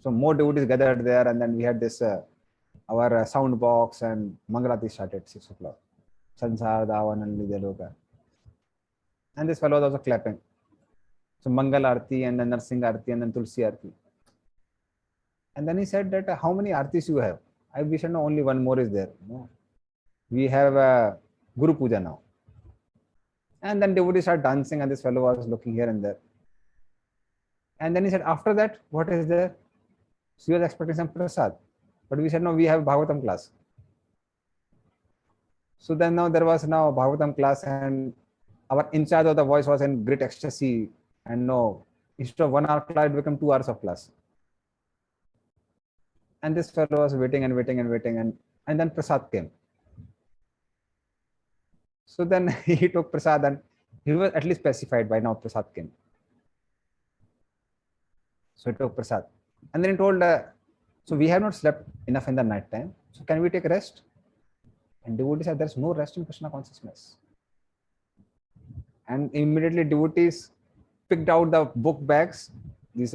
So more devotees gathered there, and then we had this, our sound box, and Mangalati started 6 o'clock. Sansar, Davan, and Lidaloka. And this fellow was also clapping. So Mangal Aarti, and then Narsingh Aarti, and then Tulsi Aarti. And then he said that, how many Aartis you have? We said, no, only one more is there. No. We have Guru Puja now. And then devotees started dancing, and this fellow was looking here and there. And then he said, after that, what is there? So he was expecting some prasad. But we said, no, we have Bhagavatam class. So then now there was Bhagavatam class, and our in charge of the voice was in great ecstasy. And instead of 1 hour class, it became 2 hours of class. And this fellow was waiting, and then prasad came. So then he took prasad, and he was at least specified by now prasad came. So he took prasad. And then he told, so we have not slept enough in the night time. So can we take rest? And devotee said, there's no rest in Krishna consciousness. And immediately devotees picked out the book bags, these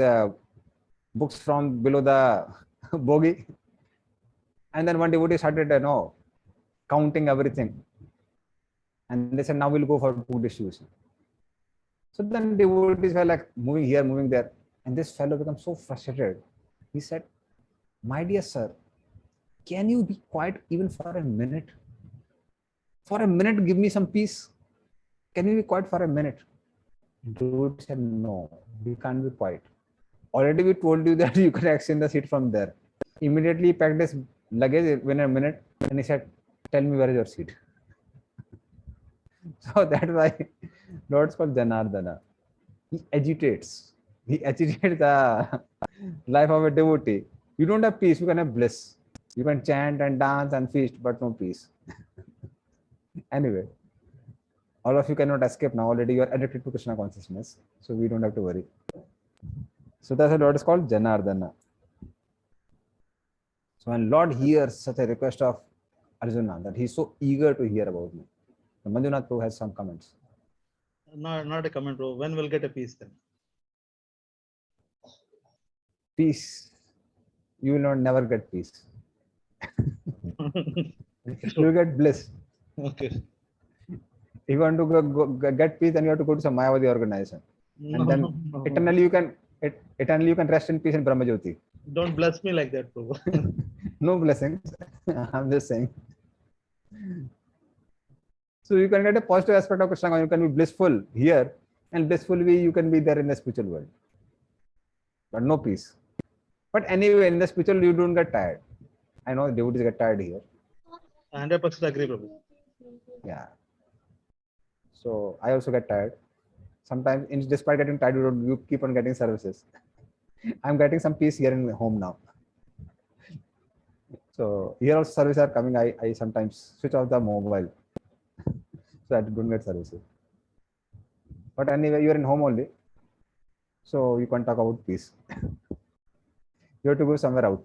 books from below the bogie. And then one devotee started, counting everything. And they said, now we'll go for food distribution. So then devotees were like moving here, moving there. And this fellow becomes so frustrated. He said, "My dear sir, can you be quiet even for a minute? For a minute, give me some peace. Can you be quiet for a minute?" Dude said, "No, we can't be quiet. Already we told you that you can exchange the seat from there." Immediately he packed his luggage within a minute and he said, "Tell me where is your seat." So that's why Lord's called Janardana. He agitates. He agitates the life of a devotee. You don't have peace, you can have bliss. You can chant and dance and feast, but no peace. Anyway, all of you cannot escape now. Already you are addicted to Krishna consciousness, so we don't have to worry. So that's why Lord is called Janardana. So when Lord hears such a request of Arjuna, that he's so eager to hear about me. So Manjunath Prabhu has some comments. Not a comment, bro. When we'll get a peace then? Peace. You will not never get peace. You will get bliss. Okay. If you want to get peace, then you have to go to some Mayavadi organization. And then eternally you can rest in peace in Brahmajyoti. Don't bless me like that, bro. No blessings. I'm just saying. So you can get a positive aspect of Krishna. You can be blissful here, and blissfully you can be there in the spiritual world. But no peace. But anyway, in the spiritual you don't get tired. I know devotees get tired here. 100% agree, Prabhu. Yeah. So I also get tired. Sometimes, despite getting tired, you keep on getting services. I'm getting some peace here in home now. So here also services are coming. I sometimes switch off the mobile so I don't get services. But anyway, you're in home only, so you can talk about peace. You have to go somewhere out.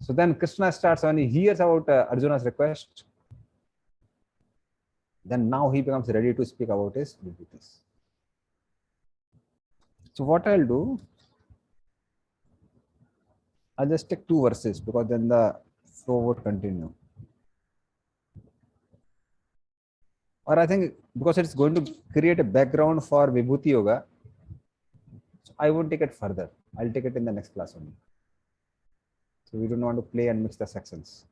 So then Krishna starts, when he hears about Arjuna's request, then now he becomes ready to speak about his devotees. So what I'll do, I'll just take 2 verses because then the flow would continue. Or I think because it's going to create a background for Vibhuti Yoga, so I won't take it further. I'll take it in the next class only. So we don't want to play and mix the sections.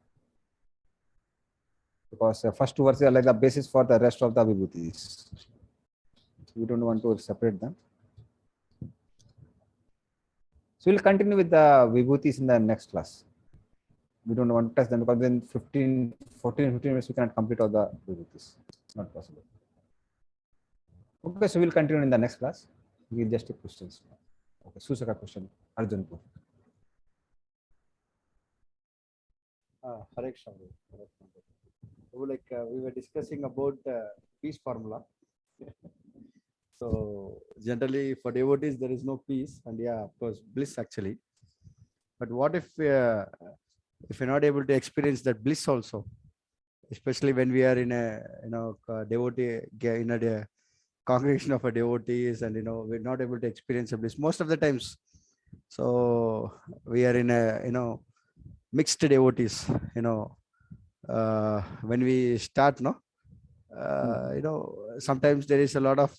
Because the first 2 verses are like the basis for the rest of the Vibhutis. So we don't want to separate them. So we'll continue with the Vibhutis in the next class. We don't want to test them because in 15 minutes we cannot complete all the Vibhutis. Not possible. Okay, so we'll continue in the next class. We'll just take questions. Okay, Susaka question, Arjunpur. Hare Krishna. So like we were discussing about peace formula. So generally for devotees there is no peace, and yeah, of course bliss actually. But what if you're not able to experience that bliss also, especially when we are in a devotee in a congregation of a devotees, and we're not able to experience a bliss most of the times. So we are in a mixed devotees. When we start, sometimes there is a lot of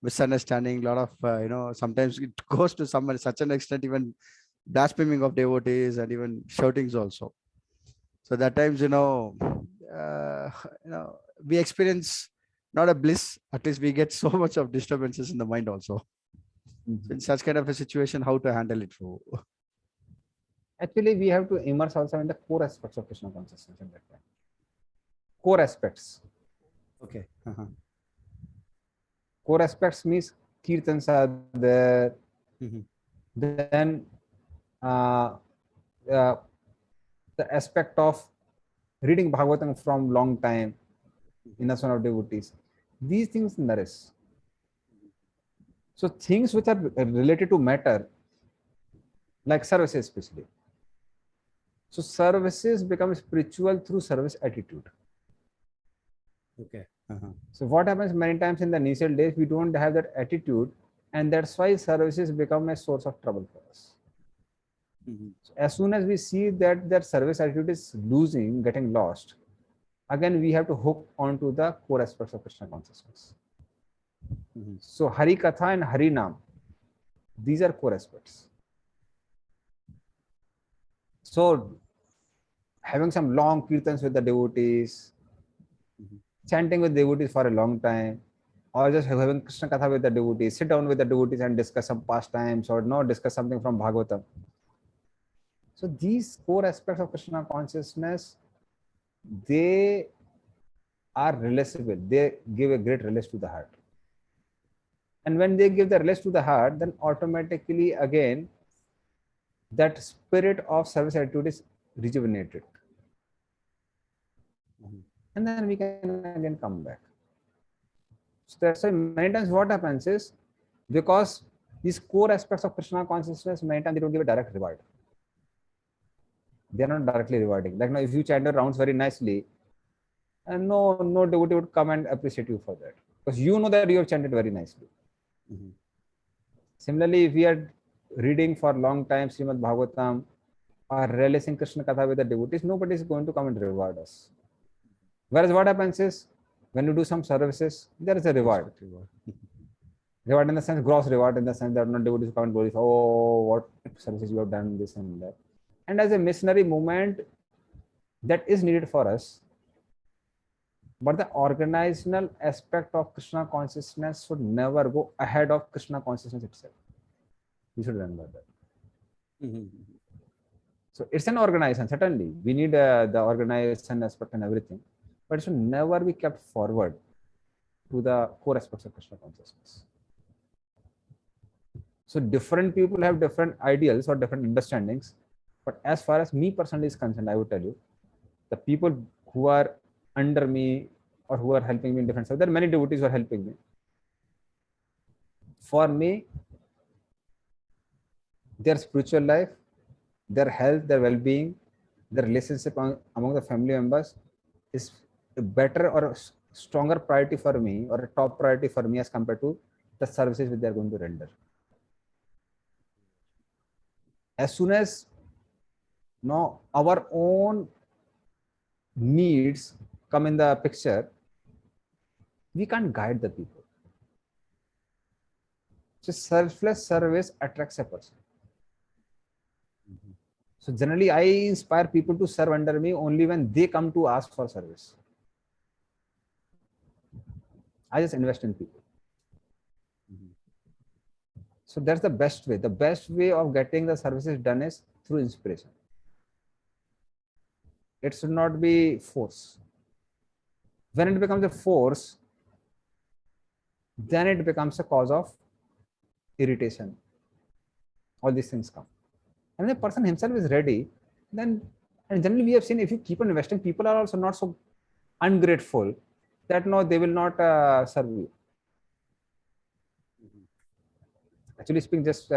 misunderstanding, a lot of sometimes it goes to such an extent, even blaspheming of devotees and even shoutings also. So that times we experience not a bliss, at least we get so much of disturbances in the mind also. So in such kind of a situation, how to handle it? Actually, we have to immerse also in the core aspects of Krishna consciousness in that time. Core aspects. Okay. Core aspects means kirtans are there. Then the aspect of reading Bhagavatam from long time in a son of devotees. These things nourish. So things which are related to matter, like services especially. So services become spiritual through service attitude. Okay. So what happens many times in the initial days, we don't have that attitude, and that's why services become a source of trouble for us. So as soon as we see that service attitude is getting lost, again we have to hook onto the core aspects of Krishna consciousness. So Hari Katha and Hari Nam, these are core aspects. So having some long kirtans with the devotees, chanting with devotees for a long time, or just having Krishna Katha with the devotees, sit down with the devotees and discuss some pastimes, or discuss something from Bhagavatam. So these core aspects of Krishna consciousness, they are relatable. They give a great relish to the heart. And when they give the relish to the heart, then automatically again, that spirit of service attitude is rejuvenated. And then we can again come back. So that's why many times what happens is, because these core aspects of Krishna consciousness, many times they don't give a direct reward. They are not directly rewarding. Like now, if you chant your rounds very nicely, and no devotee would come and appreciate you for that, because you know that you have chanted very nicely. Similarly, if we are reading for a long time Srimad Bhagavatam or releasing Krishna Katha with the devotees, nobody is going to come and reward us. Whereas what happens is, when you do some services, there is a reward. Reward in the sense, gross reward in the sense that not devotees come and glorify, oh, what services you have done, this and that. And as a missionary movement, that is needed for us. But the organizational aspect of Krishna consciousness should never go ahead of Krishna consciousness itself. We should remember that. So it's an organization, certainly. We need the organization aspect and everything. But it should never be kept forward to the core aspects of Krishna consciousness. So different people have different ideals or different understandings. But as far as me personally is concerned, I would tell you, the people who are under me or who are helping me in different stuff, there are many devotees who are helping me. For me, their spiritual life, their health, their well-being, their relationship among the family members is a better or a stronger priority for me, or a top priority for me as compared to the services which they are going to render. As soon as our own needs come in the picture, we can't guide the people. So selfless service attracts a person. So generally, I inspire people to serve under me only when they come to ask for service. I just invest in people. So that's the best way. The best way of getting the services done is through inspiration. It should not be force. When it becomes a force, then it becomes a cause of irritation. All these things come. And the person himself is ready, then, and generally we have seen, if you keep on investing, people are also not so ungrateful that no, they will not serve you. Actually speaking, just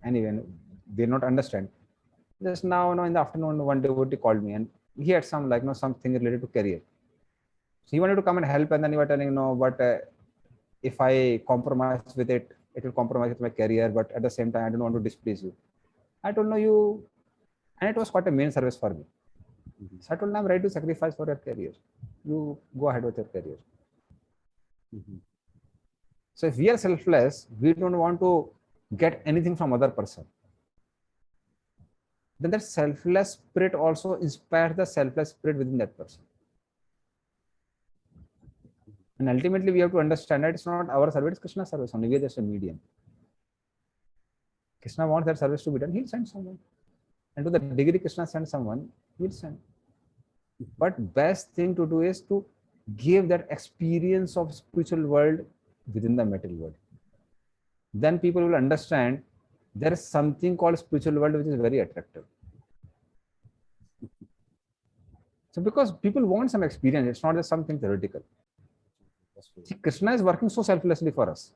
anyway, they not understand. Just now, in the afternoon, one devotee called me and he had some something related to career. So he wanted to come and help, and then you were telling, but if I compromise with it, it will compromise with my career. But at the same time, I don't want to displease you. I told you, and it was quite a main service for me. So I told him, I'm ready to sacrifice for your career. You go ahead with your career. So if we are selfless, we don't want to get anything from other person. Then that selfless spirit also inspires the selfless spirit within that person. And ultimately, we have to understand that it's not our service, it's Krishna's service only. We are just a medium. Krishna wants that service to be done, he'll send someone. And to the degree Krishna sends someone, he'll send. But best thing to do is to give that experience of spiritual world within the material world. Then people will understand there is something called spiritual world which is very attractive. So because people want some experience, it's not just something theoretical. See, Krishna is working so selflessly for us.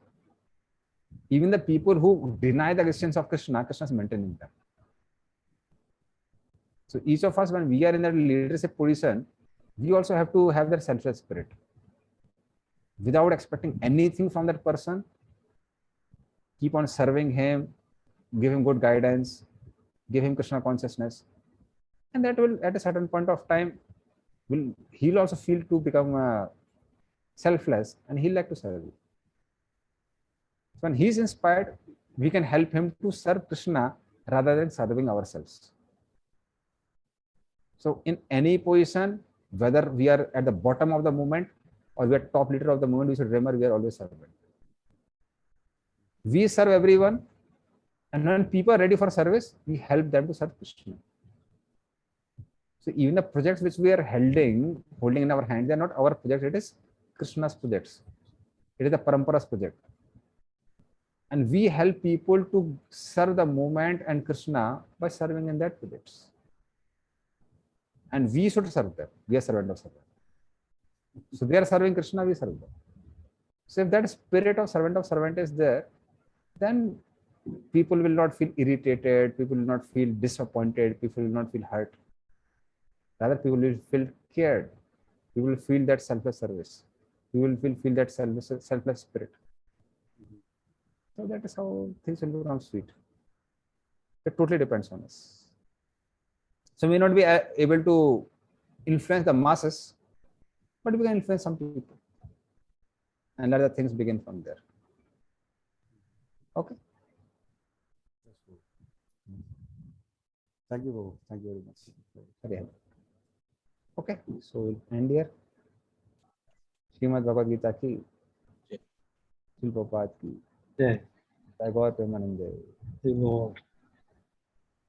Even the people who deny the existence of Krishna, Krishna is maintaining them. So each of us, when we are in that leadership position, we also have to have that selfless spirit. Without expecting anything from that person, keep on serving him, give him good guidance, give him Krishna consciousness. And that will, at a certain point of time, he'll also feel to become selfless, and he'll like to serve you. when he is inspired, we can help him to serve Krishna rather than serving ourselves. So in any position, whether we are at the bottom of the movement or we are top leader of the movement, we should remember we are always servant. We serve everyone, and when people are ready for service, we help them to serve Krishna. So even the projects which we are holding in our hands, they are not our projects, it is Krishna's projects. It is the Parampara's project. And we help people to serve the movement and Krishna by serving in that projects. And we should serve them. We are servant of servant. So they are serving Krishna, we serve them. So if that spirit of servant is there, then people will not feel irritated, people will not feel disappointed, people will not feel hurt. Rather, people will feel cared. People will feel that selfless service. People will feel that selfless spirit. So that is how things will go around sweet. It totally depends on us. So we may not be able to influence the masses, but we can influence some people. And let the things begin from there. Okay. Thank you, Babu. Thank you very much. Very happy. Okay, so we'll end here. Srimad Bhagavad-Gita ki, Srila Prabhupada ki, Yeah. Tagore Premanande.